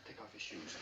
Take off your shoes.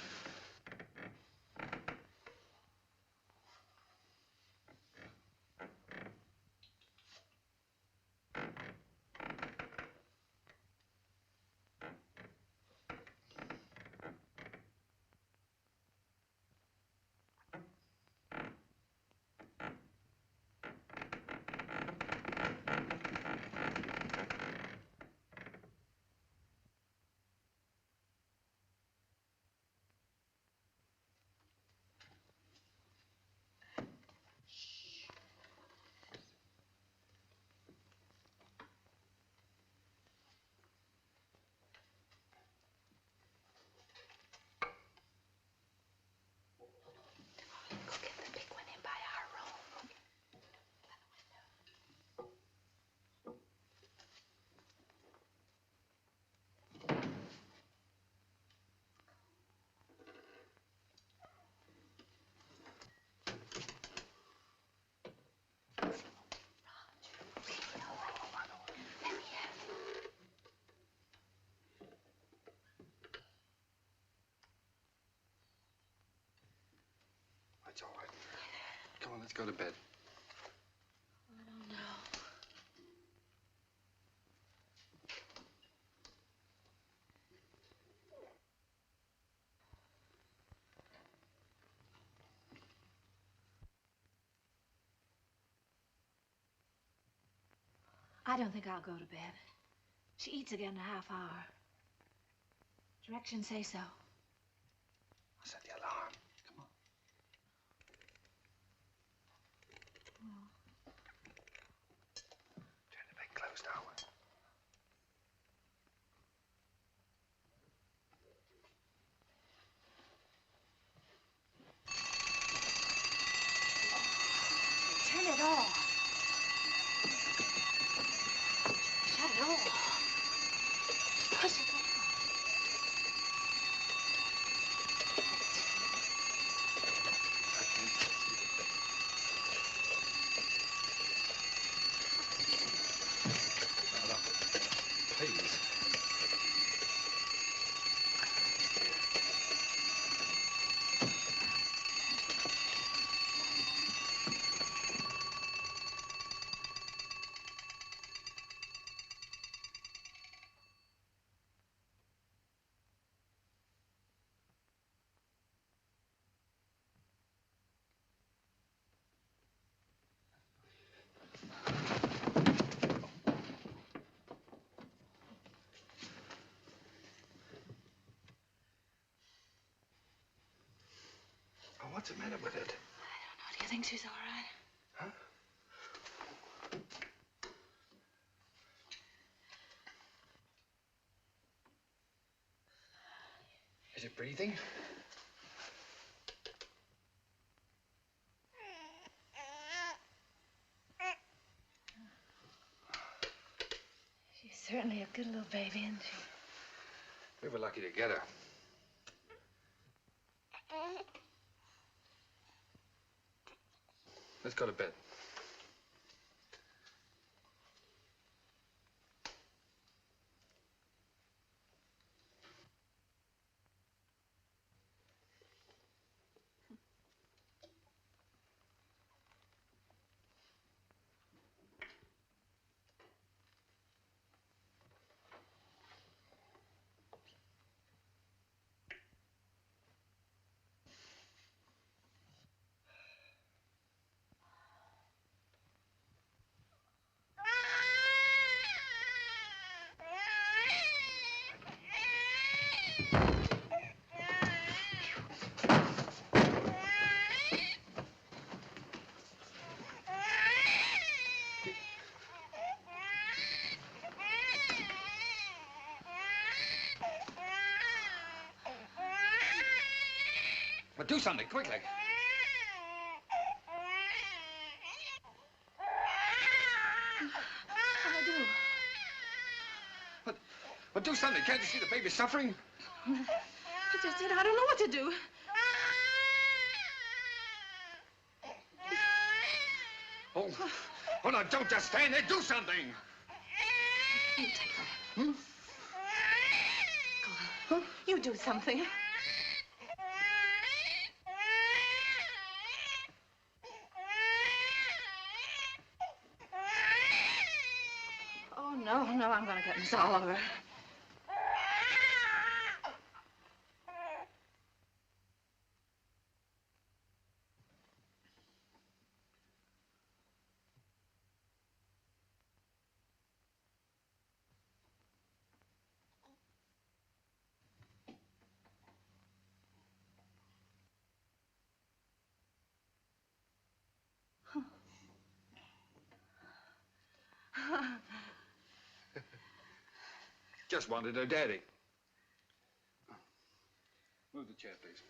Go get the big one in by our room. That's all right. Come on, let's go to bed. I don't know. I don't think I'll go to bed. She eats again in a half hour. Directions say so. I'll set the alarm. Come on. Turn the big closed now. Turn it off. Shut it off. Push it down. Now, look, please. Oh, what's the matter with it? I don't know. Do you think she's all right? Huh? Is it breathing? She's certainly a good little baby, isn't she? We were lucky to get her. Let's go to bed. But do something, quickly. What'll I do? But do something. Can't you see the baby suffering? I just said I don't know what to do. Oh, no, don't just stand there. Do something. You take her. Hmm? Go on. You do something. Oh, no, I'm gonna get Miss Oliver. Just wanted her daddy. Move the chair, please.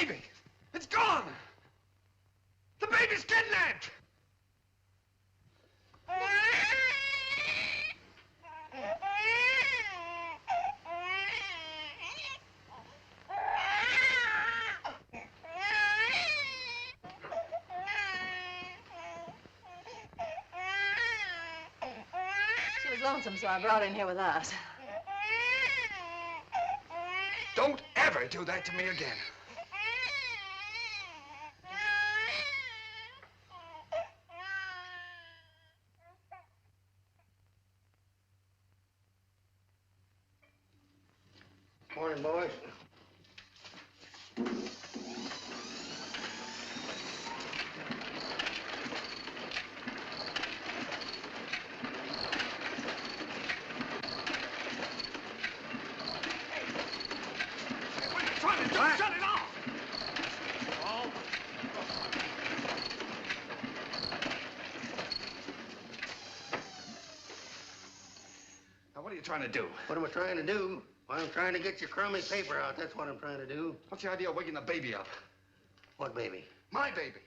baby! It's gone! The baby's kidnapped! She was lonesome, so I brought her in here with us. Don't ever do that to me again. Morning, boys. What are you trying to do? Shut it off! Now, what are you trying to do? What am I trying to do? Well, I'm trying to get your crummy paper out. That's what I'm trying to do. What's the idea of waking the baby up? What baby? My baby.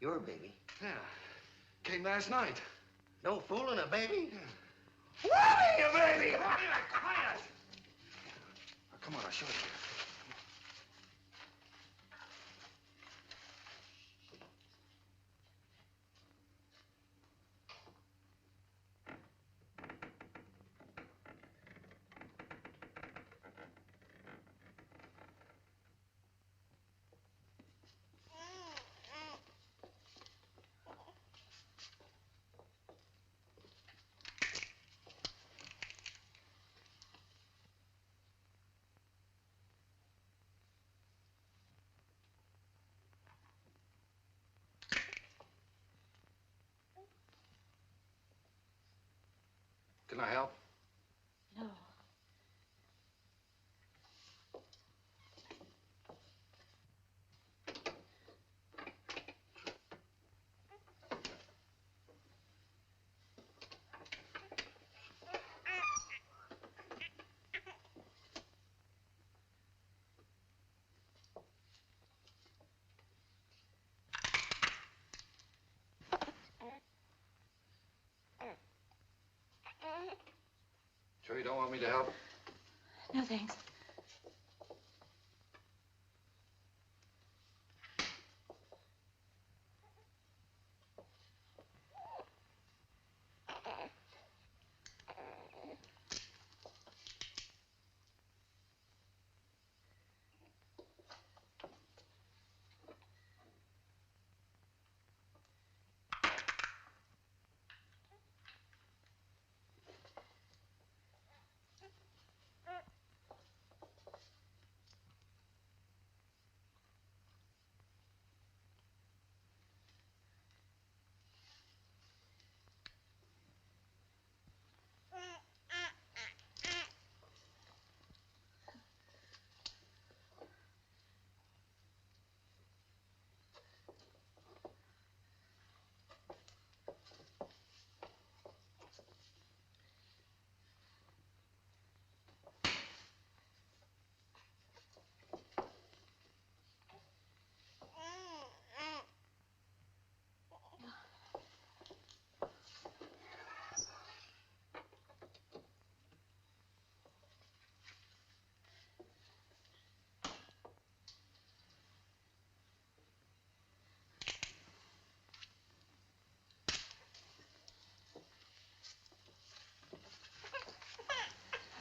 Your baby? Yeah. Came last night. No fooling a baby? What are you, baby? Quiet! Now, come on, I'll show you. Can I help? No. Sure you don't want me to help? No, thanks.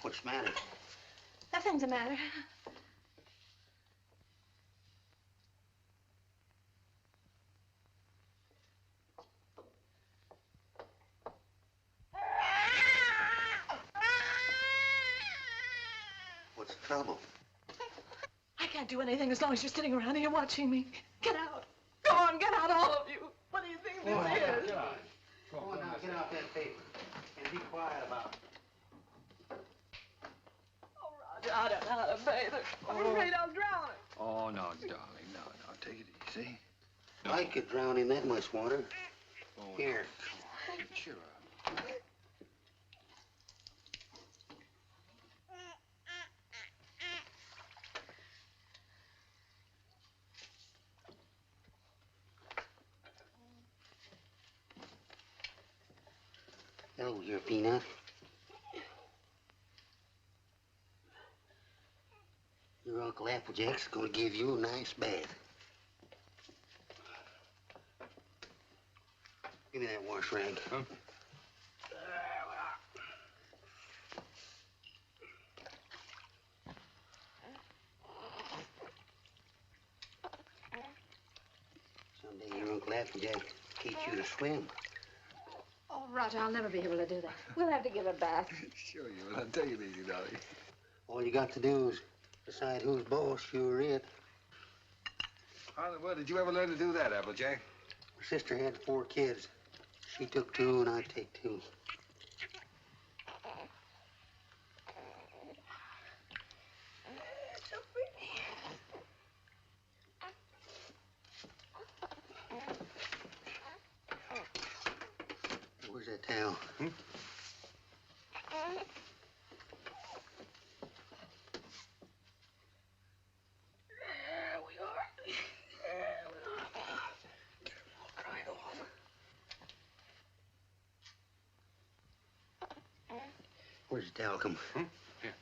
What's the matter? Nothing's the matter. What's the trouble? I can't do anything as long as you're sitting around here watching me. Get out. Go on, get out, all of you. What do you think this is? Get out. Go on now, get out that paper. And be quiet about it. Oh, Roger, I don't know how to bathe her. I'm afraid I'll drown her. Oh, no, darling, no. Take it easy. No. I could drown in that much water. Oh, Here. Come on, cheer up. Hello, your Peanut. Your Uncle Applejack's gonna give you a nice bath. Give me that wash rag. Huh? Someday your Uncle Applejack teach you to swim. Oh, Roger, I'll never be able to do that. We'll have to give a bath. Sure you will. I'll take it easy, Dolly. All you got to do is decide who's boss, you or it. How in the world did you ever learn to do that, Applejack? My sister had 4 kids. She took 2 and I take 2. So pretty. Where's that towel? Hmm? There we are. There we are. I'll dry it off. Where's the towel come from? Hmm? Here.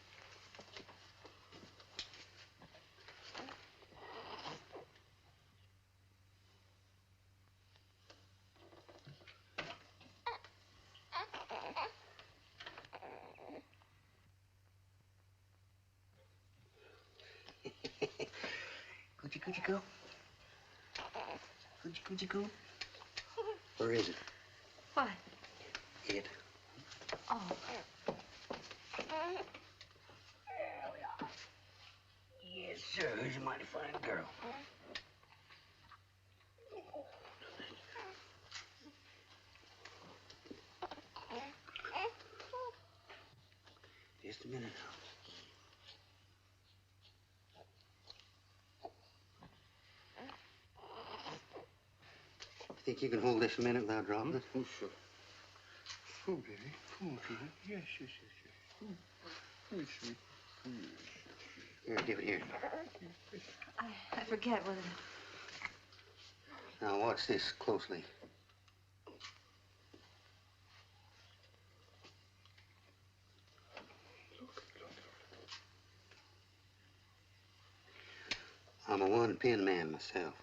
Coochie coochie coo. Coochie coochie coo. Where is it? What? It. Oh. Yes, sir. Who's a mighty fine girl. Just a minute. Think you can hold this a minute without dropping it? Oh, sure. Oh, baby. Oh, baby. Yes, yes, yes, yes. Oh, sweet. Oh, yes, yes, Here, give it here. I forget whether... Now watch this closely. I'm a one-pin man myself.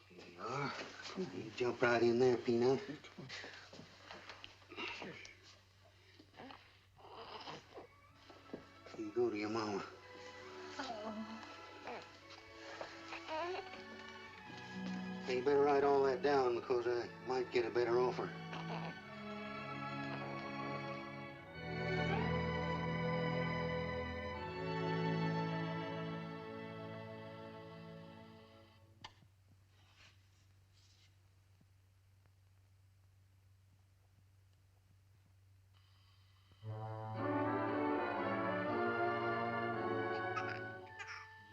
Here you are. You jump right in there, Peanut. You go to your mama. Hey, you better write all that down because I might get a better offer.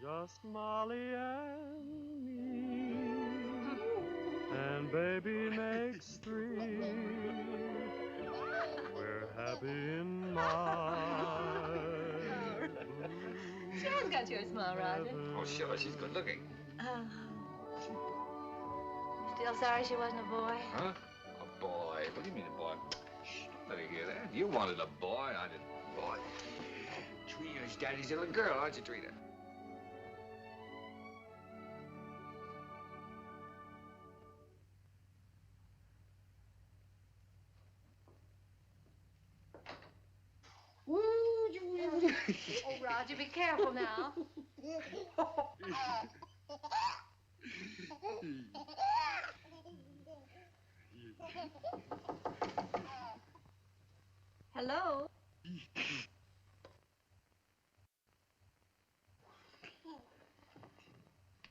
Just Molly and me, and baby makes 3. We're happy in my She has got your smile, Roger. Oh, sure. She's good looking. Still sorry she wasn't a boy? Huh? A boy? What do you mean a boy? Shh, don't let her hear that. You wanted a boy. I didn't. Boy. Trina's daddy's little girl, aren't you, Trina? Oh, Roger, be careful now. Hello?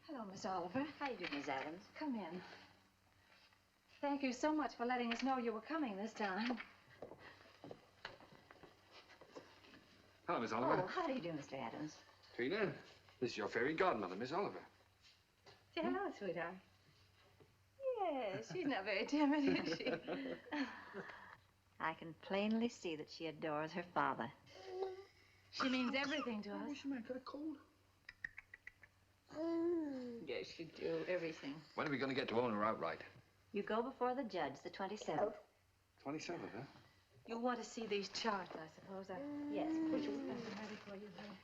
Hello, Miss Oliver. How you doing, Miss Adams? Come in. Thank you so much for letting us know you were coming this time. Hello, Miss Oliver. Oh, how do you do, Mr. Adams? Trina, this is your fairy godmother, Miss Oliver. Say hello, sweetheart. Yes, she's not very timid, is she? I can plainly see that she adores her father. She means everything to us. She might got a cold. Yes, you do. Everything. When are we going to get to own her outright? You go before the judge the 27th. 27th, huh? You'll want to see these charts, I suppose. Yes. Push them ready for you, honey.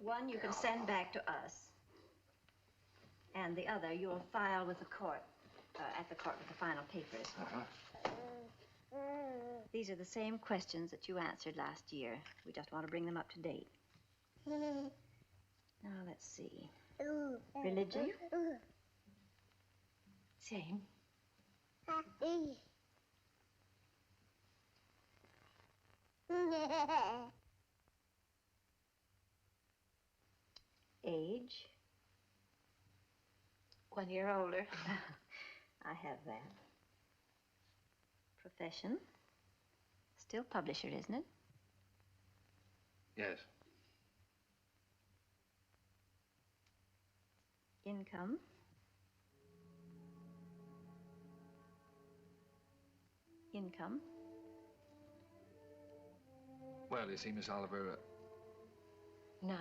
One you can send back to us. And the other you'll file with the court, at the court with the final papers. These are the same questions that you answered last year. We just want to bring them up to date. Now, let's see. Religion? Same. Age? 1 year older. I have that. Profession? Still publisher, isn't it? Yes. Income? Income? Well, you see, Miss Oliver, None.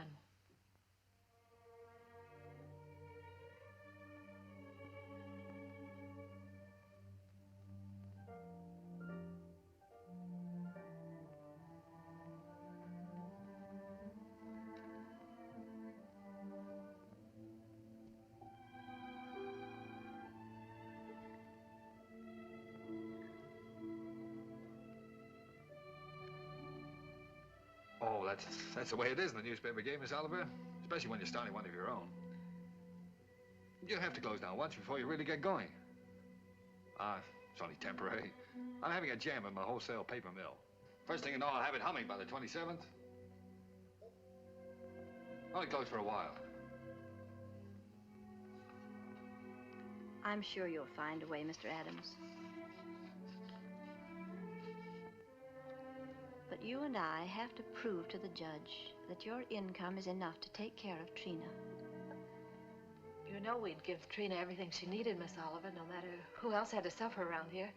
oh, that's the way it is in the newspaper game, Miss Oliver. Especially when you're starting one of your own. You have to close down once before you really get going. It's only temporary. I'm having a jam in my wholesale paper mill. First thing you know, I'll have it humming by the 27th. Only closed for a while. I'm sure you'll find a way, Mr. Adams. But you and I have to prove to the judge that your income is enough to take care of Trina. You know we'd give Trina everything she needed, Miss Oliver, no matter who else had to suffer around here.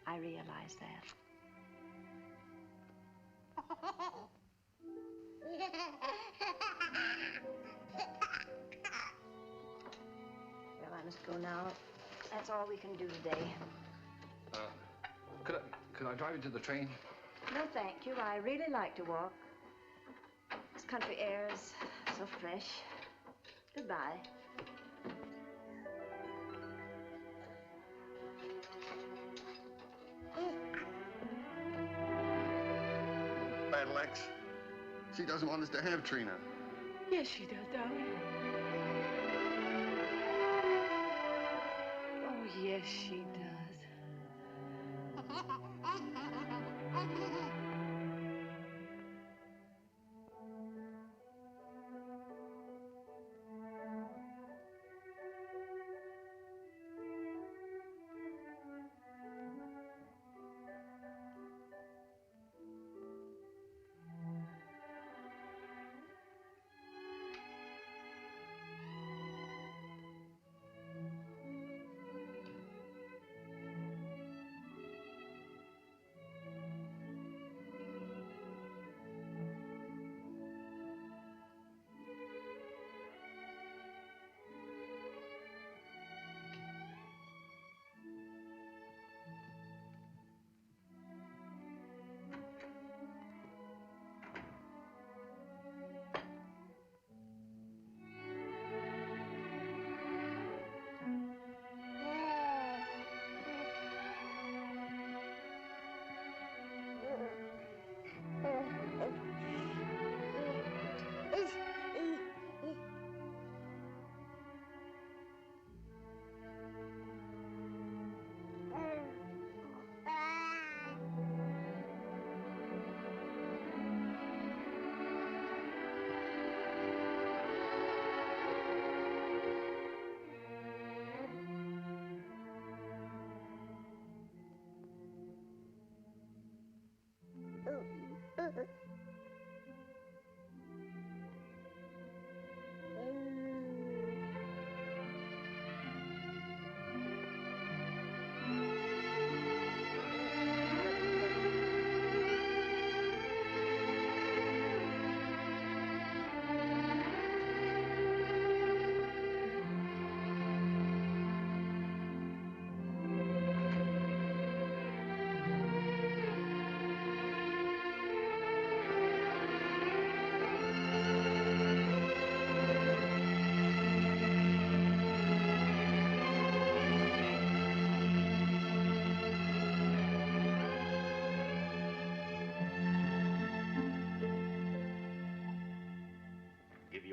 I realize that. Well, I must go now. That's all we can do today. Could I drive you to the train? No, thank you. I really like to walk. This country air is so fresh. Goodbye. Battle Axe. She doesn't want us to have Trina. Yes, she does, darling. Oh, yes, she does.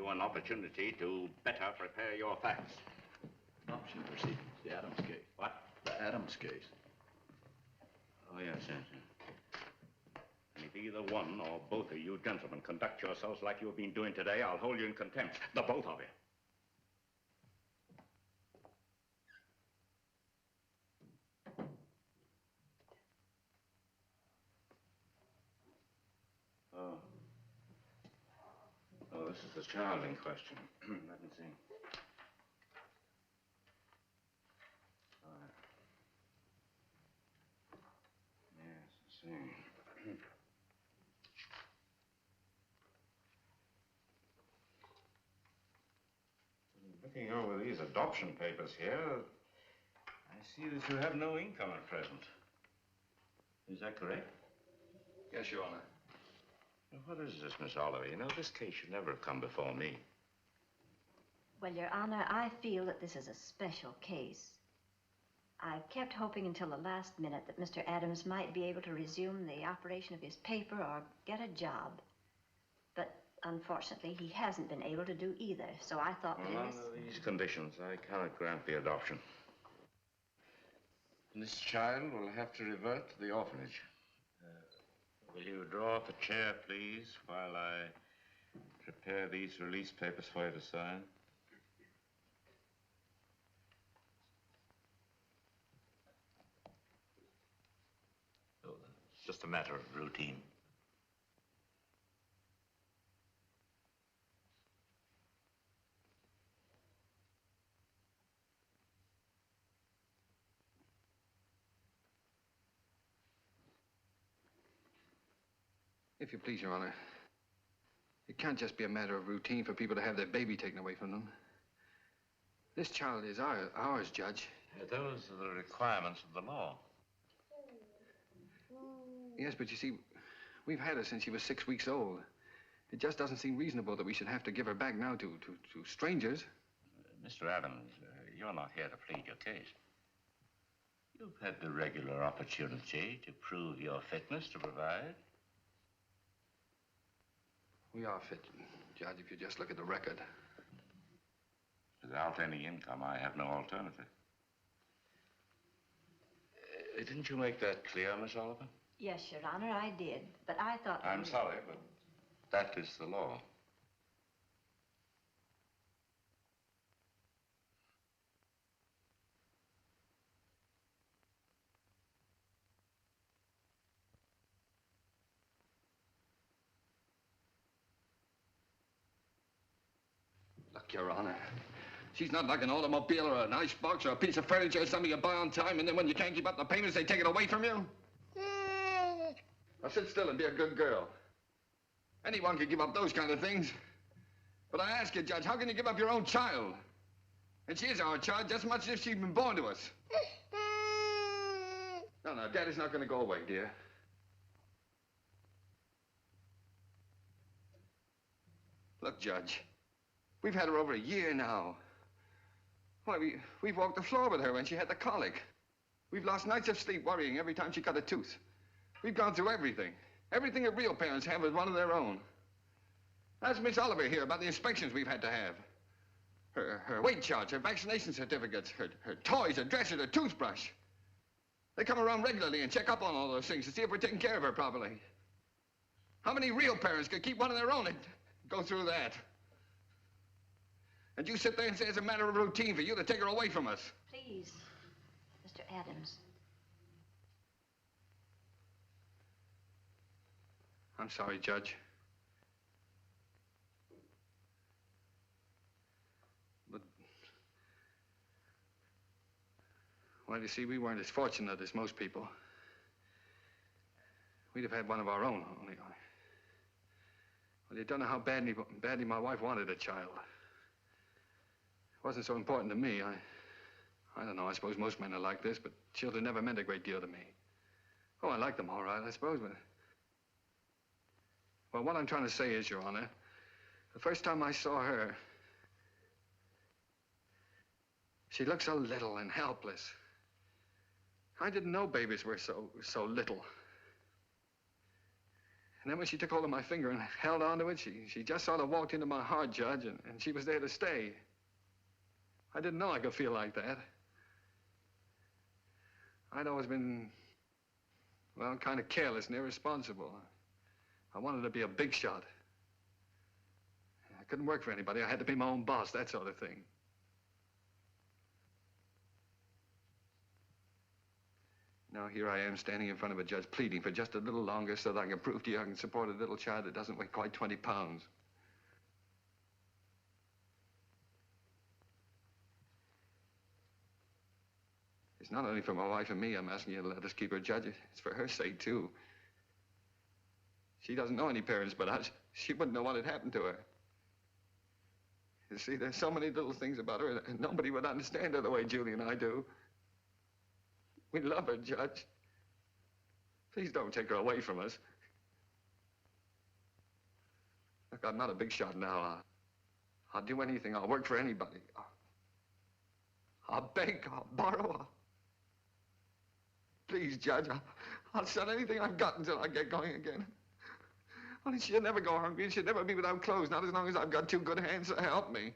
you an opportunity to better prepare your facts. Adoption proceedings, the Adams case. What? The Adams case. Oh, yes, yes, yes. And if either one or both of you gentlemen conduct yourselves like you've been doing today, I'll hold you in contempt. The both of you. Oh. Oh, this is the child in question. Let me see. All right. Yes, I see. Looking over these adoption papers here, I see that you have no income at present. Is that correct? Yes, Your Honor. Now, what is this, Miss Oliver? You know, this case should never have come before me. Well, Your Honor, I feel that this is a special case. I kept hoping until the last minute that Mr. Adams might be able to resume the operation of his paper or get a job. But unfortunately, he hasn't been able to do either, so I thought Well, under these conditions, I cannot grant the adoption. And this child will have to revert to the orphanage. Will you draw up a chair, please, while I prepare these release papers for you to sign? Oh, it's just a matter of routine. If you please, Your Honor, it can't just be a matter of routine for people to have their baby taken away from them. This child is ours, Judge. Those are the requirements of the law. Yes, but you see, we've had her since she was 6 weeks old. It just doesn't seem reasonable that we should have to give her back now to strangers. Mr. Adams, you're not here to plead your case. You've had the regular opportunity to prove your fitness to provide. We are fit, Judge, if you just look at the record. Without any income, I have no alternative. Didn't you make that clear, Miss Oliver? Yes, Your Honor, I did. But I thought... I'm sorry, but that is the law. Look, Your Honor, she's not like an automobile or an icebox or a piece of furniture or something you buy on time, and then when you can't keep up the payments, they take it away from you. Now sit still and be a good girl. Anyone can give up those kind of things. But I ask you, Judge, how can you give up your own child? And she is our child just as much as if she'd been born to us. No, Daddy's not going to go away, dear. Look, Judge, we've had her over a year now. Why, we've walked the floor with her when she had the colic. We've lost nights of sleep worrying every time she cut a tooth. We've gone through everything. Everything that real parents have is one of their own. Ask Miss Oliver here about the inspections we've had to have. Her weight charts, her vaccination certificates, her toys, her dresser, her toothbrush. They come around regularly and check up on all those things to see if we're taking care of her properly. How many real parents could keep one of their own and go through that? And you sit there and say it's a matter of routine for you to take her away from us. Please, Mr. Adams. I'm sorry, Judge. But, well, you see, we weren't as fortunate as most people. We'd have had one of our own, only well, you don't know how badly my wife wanted a child. It wasn't so important to me. I don't know, I suppose most men are like this, but children never meant a great deal to me. Oh, I liked them all right, I suppose, but... Well, what I'm trying to say is, Your Honor, the first time I saw her, she looked so little and helpless. I didn't know babies were so little. And then when she took hold of my finger and held onto it, she just sort of walked into my heart, Judge, and she was there to stay. I didn't know I could feel like that. I'd always been, well, kind of careless and irresponsible. I wanted to be a big shot. I couldn't work for anybody. I had to be my own boss, that sort of thing. Now here I am standing in front of a judge pleading for just a little longer so that I can prove to you I can support a little child that doesn't weigh quite 20 pounds. It's not only for my wife and me I'm asking you to let us keep her, Judge. It's for her sake, too. She doesn't know any parents but us. She wouldn't know what had happened to her. You see, there's so many little things about her that nobody would understand her the way Julie and I do. We love her, Judge. Please don't take her away from us. Look, I'm not a big shot now. I'll do anything. I'll work for anybody. I'll beg, I'll borrow. Please, Judge, I'll sell anything I've got until I get going again. Only she'll never go hungry and she'll never be without clothes, not as long as I've got two good hands to help me.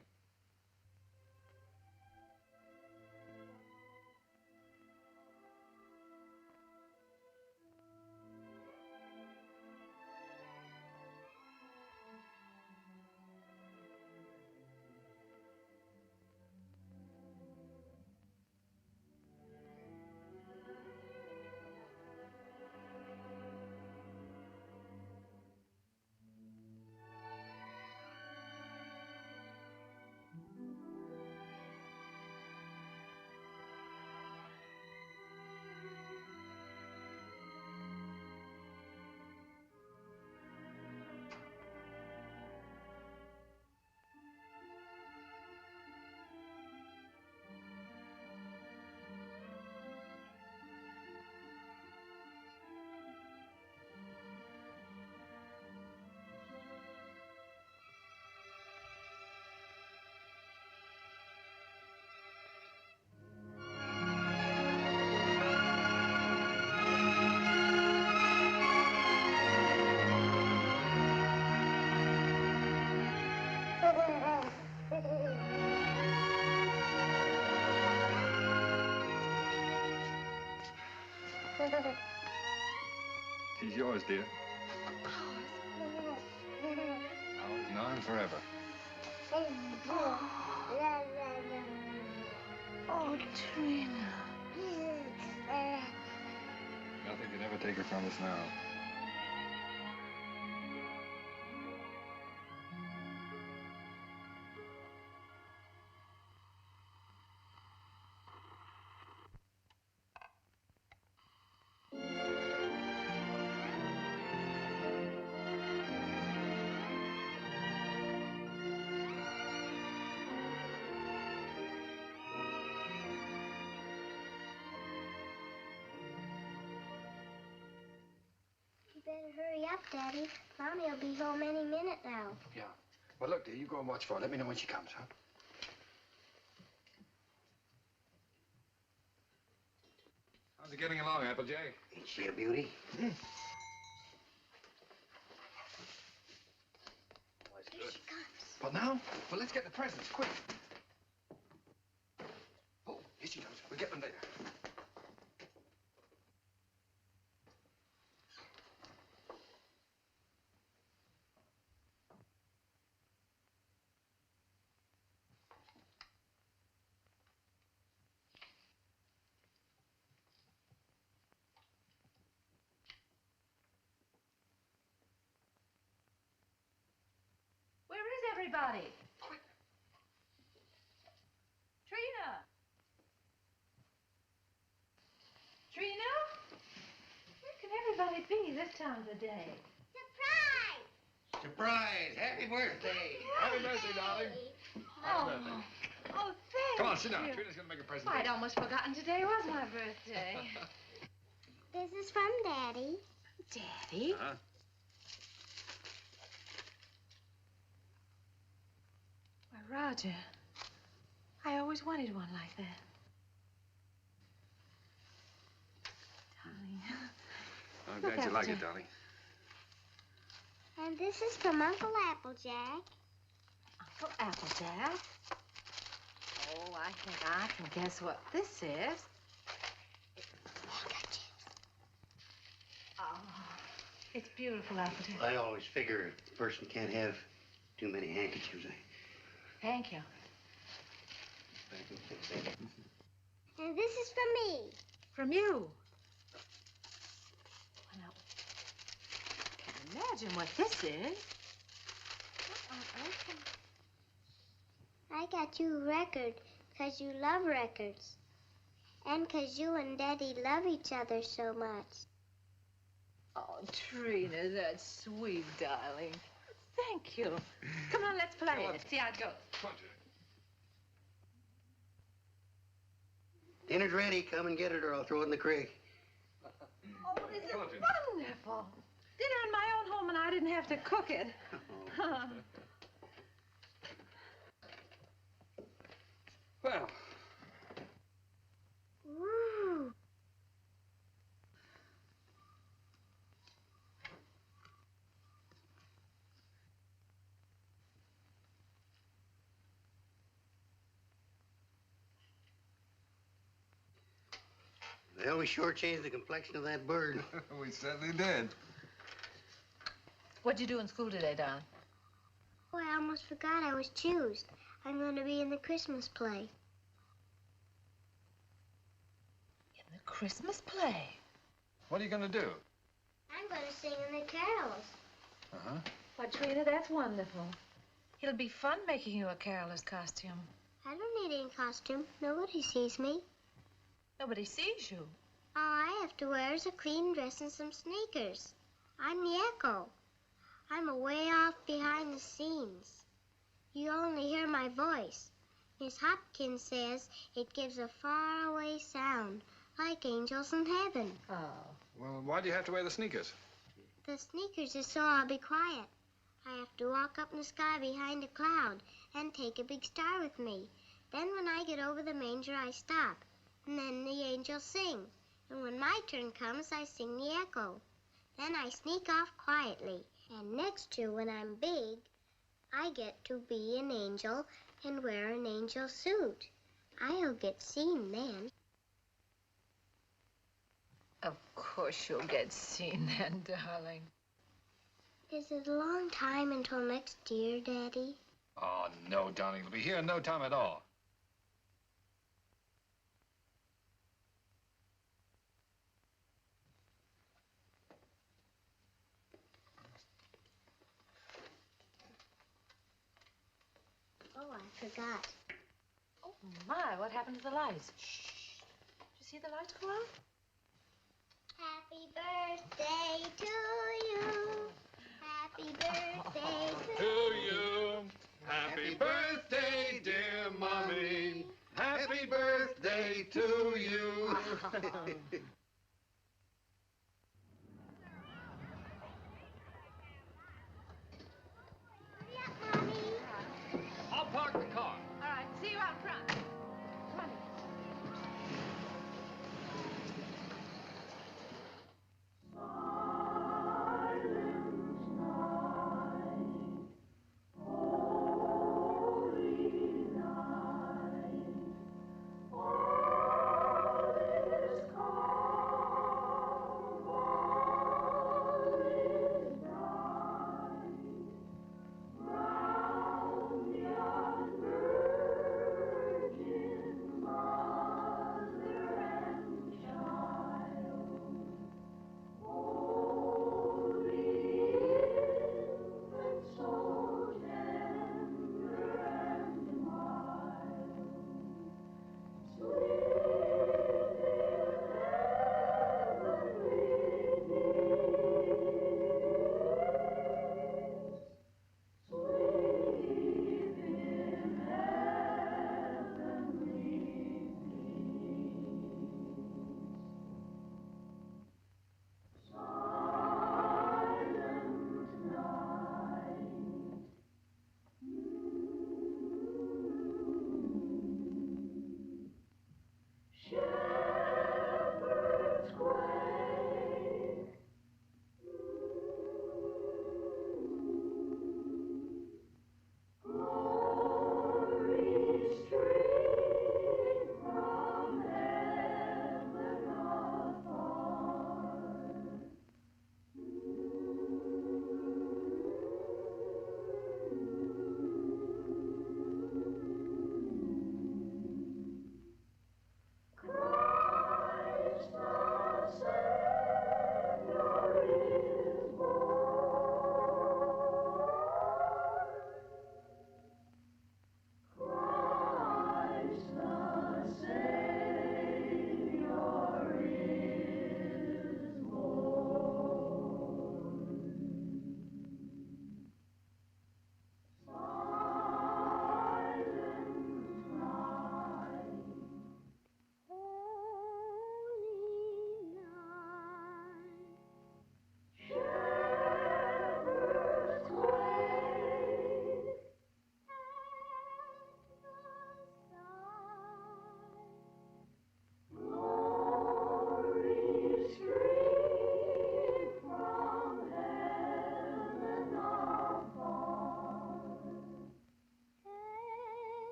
She's yours, dear. Ours now and forever. Oh, Trina. Nothing could ever take her from us now. Better hurry up, Daddy. Mommy will be home any minute now. Yeah. Well, look, dear, you go and watch for her. Let me know when she comes, huh? How's it getting along, Applejack? Ain't she a beauty? Here she comes. But now? Well, let's get the presents, quick. Oh, here she comes. We'll get them later. Where is everybody? Trina! Trina? Where can everybody be this time of the day? Surprise! Surprise! Happy birthday! Happy birthday, darling. Oh, Happy birthday. oh, thank Come on, sit down. you. Trina's gonna make a present. Why, I'd almost forgotten today was my birthday. This is from Daddy. Daddy? Huh? Why, Roger, I always wanted one like that. Darling. I'm Look, glad you like it, Applejack. darling. And this is from Uncle Applejack. Uncle Applejack? Oh, I think I can guess what this is. Oh, it's beautiful, Applejack. I always figure a person can't have too many handkerchiefs. Thank you. And this is from me. From you? Well, I can't imagine what this is. I got you a record because you love records. And because you and Daddy love each other so much. Oh, Trina, that's sweet, darling. Thank you. Come on, let's play it. See how it goes. Dinner's ready. Come and get it or I'll throw it in the creek. Oh, this is wonderful. Dinner in my own home and I didn't have to cook it. Well. Woo. Well, we sure changed the complexion of that bird. We certainly did. What'd you do in school today, Don? Oh, I almost forgot I was choosed. I'm going to be in the Christmas play. In the Christmas play? What are you going to do? I'm going to sing in the carols. Uh-huh. Why, Trina, that's wonderful. It'll be fun making you a caroler's costume. I don't need any costume. Nobody sees me. Nobody sees you. All I have to wear is a clean dress and some sneakers. I'm the echo. I'm away off behind the scenes. You only hear my voice. Miss Hopkins says it gives a faraway sound, like angels in heaven. Oh. Well, why do you have to wear the sneakers? The sneakers is so I'll be quiet. I have to walk up in the sky behind a cloud and take a big star with me. Then when I get over the manger, I stop. And then the angels sing. And when my turn comes, I sing the echo. Then I sneak off quietly. And next year, when I'm big, I get to be an angel and wear an angel suit. I'll get seen then. Of course you'll get seen then, darling. Is it a long time until next year, Daddy? Oh, no, darling. It'll be here in no time at all. Oh, I forgot. Oh, my, what happened to the lights? Shh. Did you see the lights go out? Happy birthday to you. Happy birthday To you. Happy birthday, dear Mommy. Happy birthday to you. I'll park the car. All right, see you out front. Come on. Holy night,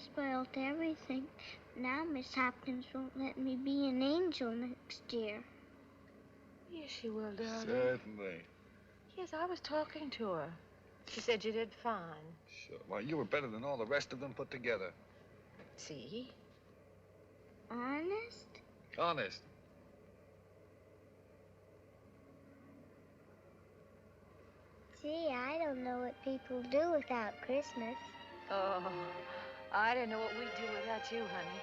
spoiled everything. Now Miss Hopkins won't let me be an angel next year. Yes, she will, darling. Certainly. Yes, I was talking to her. She said you did fine. Sure. Well, you were better than all the rest of them put together. See? Honest? Honest. Gee, I don't know what people do without Christmas. Oh, I didn't know what we'd do without you, honey.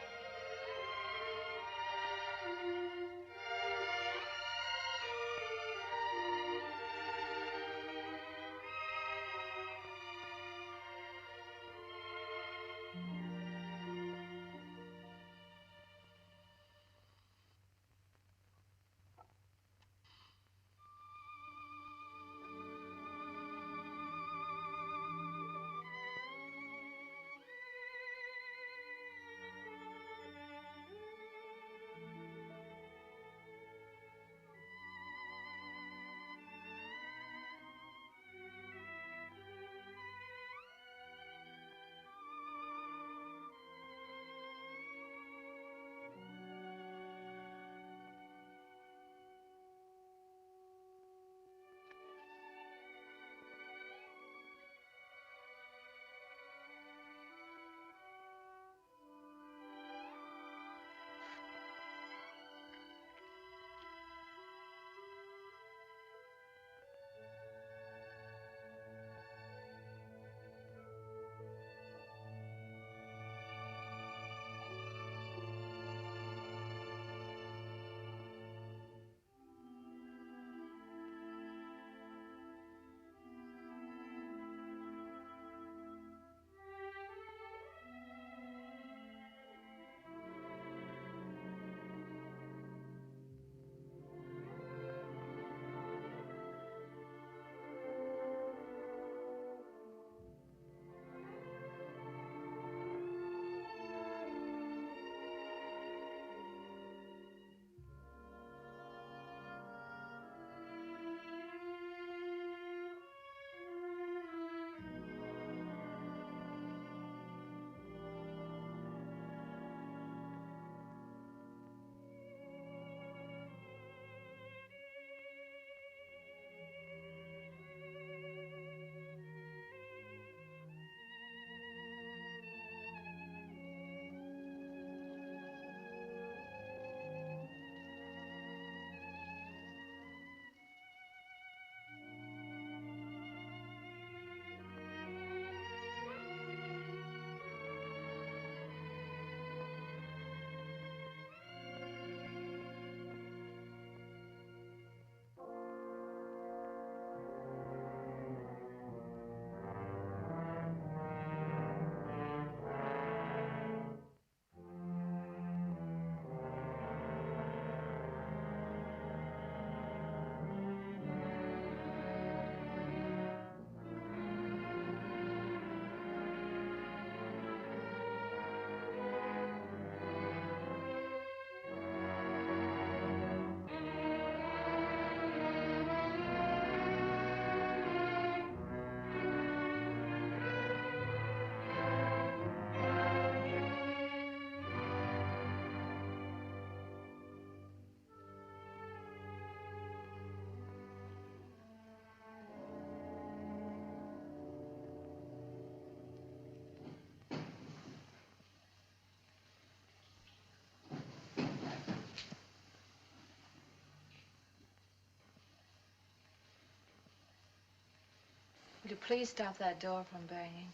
Would you please stop that door from banging?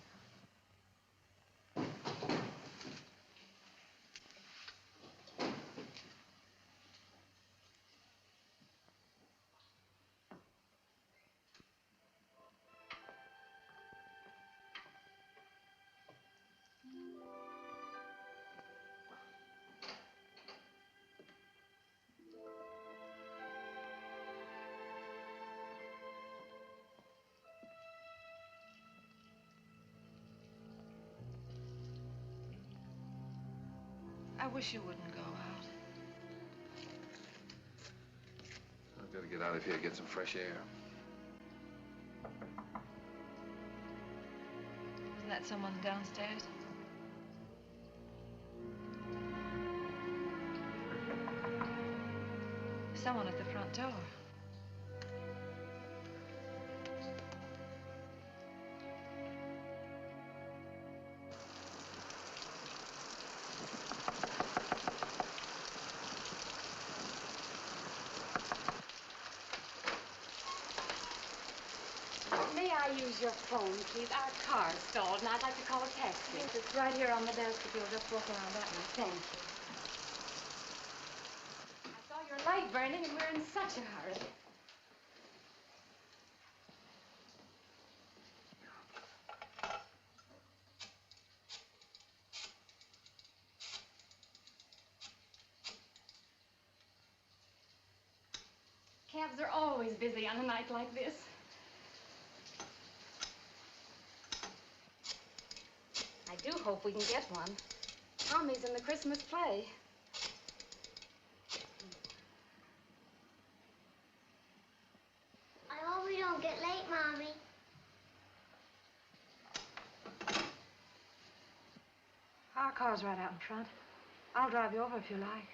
I wish you wouldn't go out. I've got to get out of here, get some fresh air. Isn't that someone downstairs? Someone at the front door. May I use your phone, please? Our car's stalled, and I'd like to call a taxi. Yes, it's right here on the desk if you'll just walk around that way. Thank you. I saw your light burning, and we're in such a hurry. Cabs are always busy on a night like this. I do hope we can get one. Tommy's in the Christmas play. I hope we don't get late, Mommy. Our car's right out in front. I'll drive you over if you like.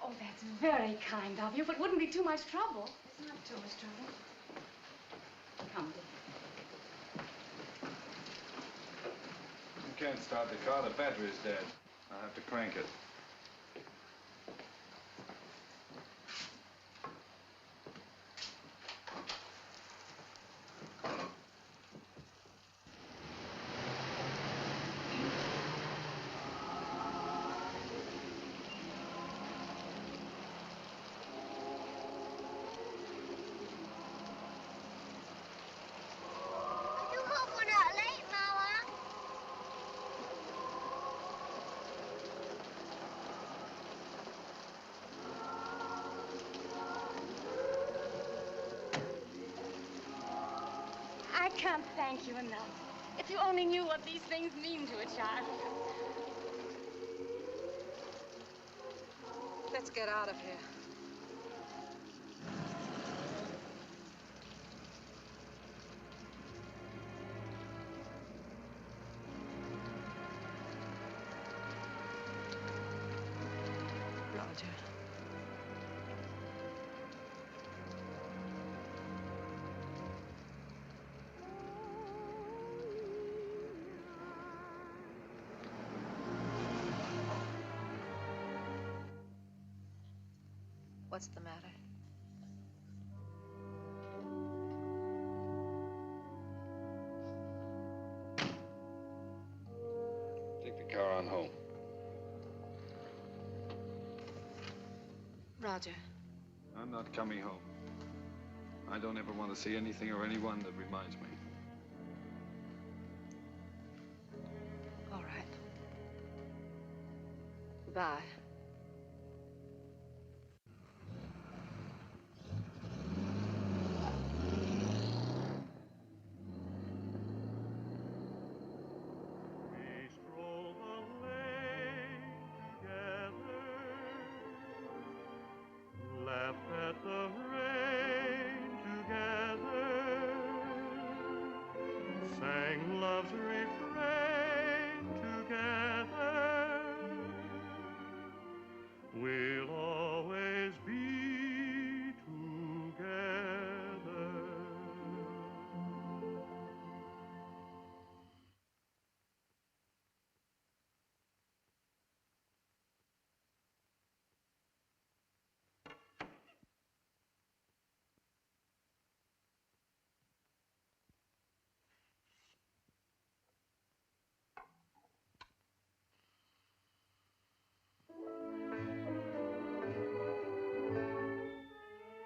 Oh, that's very kind of you, but wouldn't be too much trouble. It's not too much trouble. Come, dear. You can't start the car. The battery's dead. I'll have to crank it. I do hope we're not late, Mama. I can't thank you enough. If you only knew what these things mean to a child. Let's get out of here. Roger. What's the matter? Take the car on home. Roger. I'm not coming home. I don't ever want to see anything or anyone that reminds me. All right. Goodbye. We stroll the lane together, laughed at the rain together, sang love's refrain together. We'll always be together.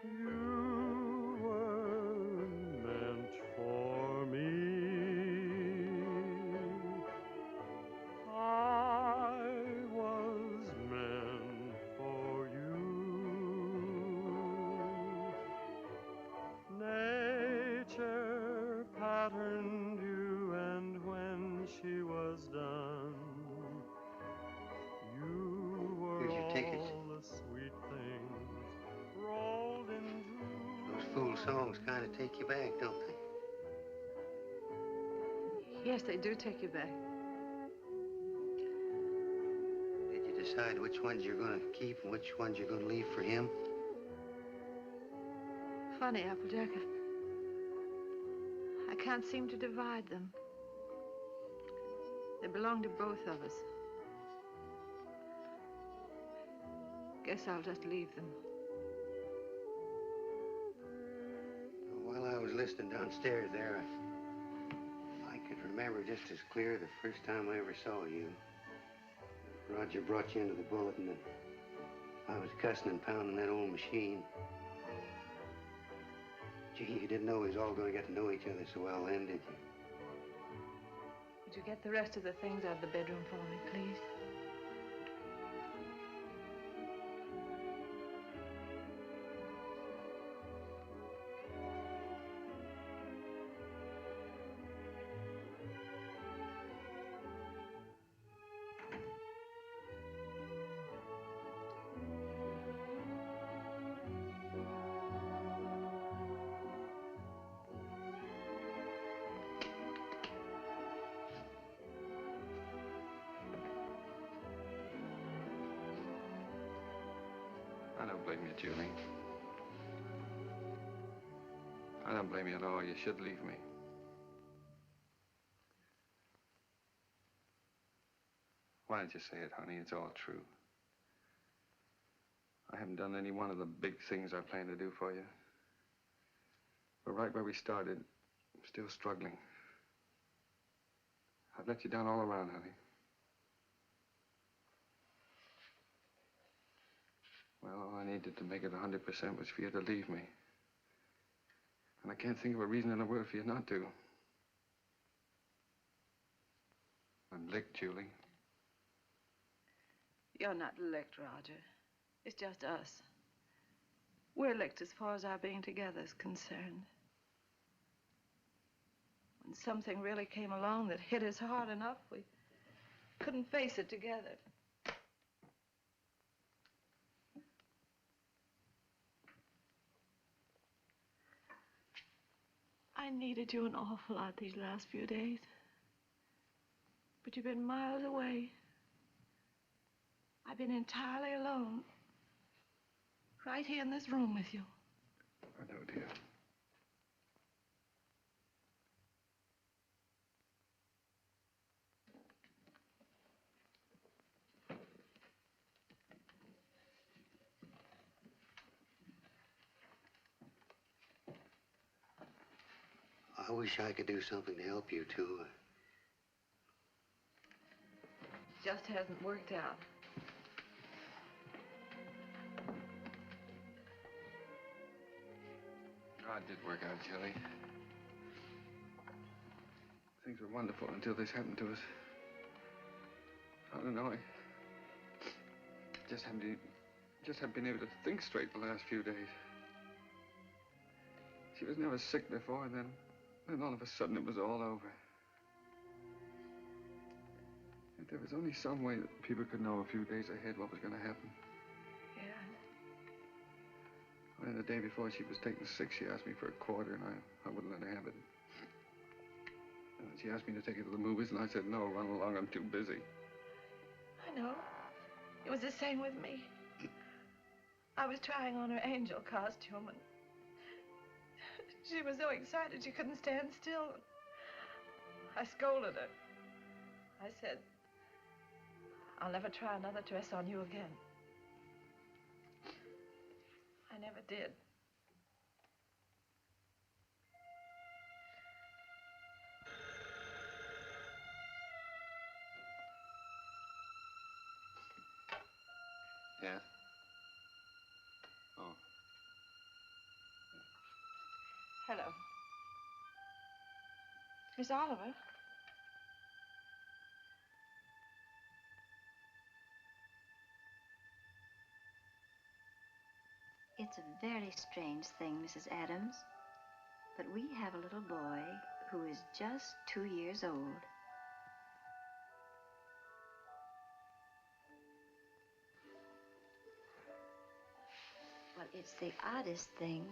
You were meant for me. I was meant for you. Nature patterned you, and when she was done, you were Here's your tickets. all the sweet things rolled into. Those fool songs kind of take you back, don't they? Yes, they do take you back. Did you decide which ones you're going to keep and which ones you're going to leave for him? Funny, Applejack. I can't seem to divide them. They belong to both of us. Guess I'll just leave them. While I was listening downstairs there, I could remember just as clear the first time I ever saw you. Roger brought you into the bulletin and I was cussing and pounding that old machine. Gee, you didn't know we was all going to get to know each other so well then, did you? Would you get the rest of the things out of the bedroom for me, please? I don't blame you, Julie. I don't blame you at all. You should leave me. Why don't you say it, honey? It's all true. I haven't done any one of the big things I planned to do for you. But right where we started, I'm still struggling. I've let you down all around, honey. Well, all I needed to make it 100% was for you to leave me. And I can't think of a reason in the world for you not to. I'm licked, Julie. You're not licked, Roger. It's just us. We're licked as far as our being together is concerned. When something really came along that hit us hard enough, we couldn't face it together. I needed you an awful lot these last few days. But you've been miles away. I've been entirely alone. Right here in this room with you. I know, dear. I wish I could do something to help you, too. Just hasn't worked out. God did work out, Julie. Things were wonderful until this happened to us. I don't know. I just haven't been able to think straight the last few days. She was never sick before, then all of a sudden it was all over. If there was only some way that people could know a few days ahead what was going to happen. Yeah. Well, the day before she was taken sick, she asked me for a quarter, and I wouldn't let her have it. And she asked me to take her to the movies, and I said, no, run along, I'm too busy. I know. It was the same with me. I was trying on her angel costume, and she was so excited she couldn't stand still. I scolded her. I said, I'll never try another dress on you again. I never did. Yeah? Oh. Hello. Miss Oliver? It's a very strange thing, Mrs. Adams, but we have a little boy who is just 2 years old. Well, it's the oddest thing.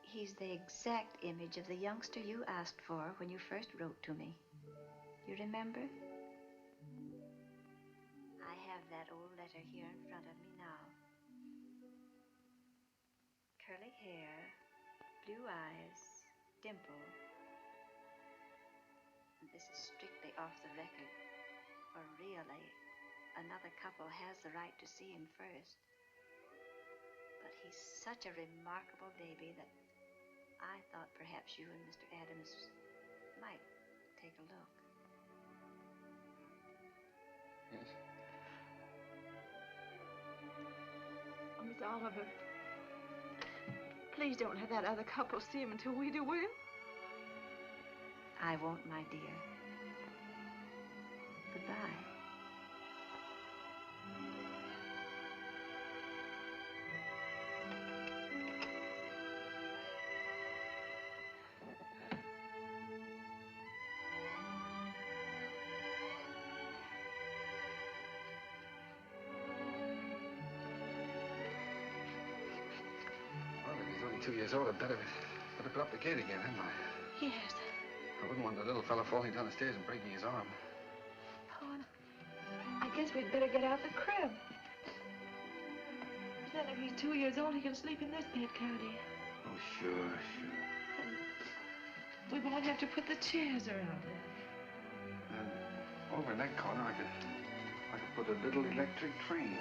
He's the exact image of the youngster you asked for when you first wrote to me. You remember? I have that old letter here in front of me now. Curly hair, blue eyes, dimple. And this is strictly off the record. For really, another couple has the right to see him first. But he's such a remarkable baby that I thought perhaps you and Mr. Adams might take a look. Yes. Oh, Miss Oliver, please don't have that other couple see him until we do, will you? I won't, my dear. Goodbye. Well, if he's only 2 years old, I'd better put up the gate again, hadn't I? Yes. I wouldn't want the little fella falling down the stairs and breaking his arm. Oh, I guess we'd better get out the crib. Then if he's 2 years old, he can sleep in this bed, Cary. Oh, sure. We won't have to put the chairs around him. And over in that corner, I could put a little electric train.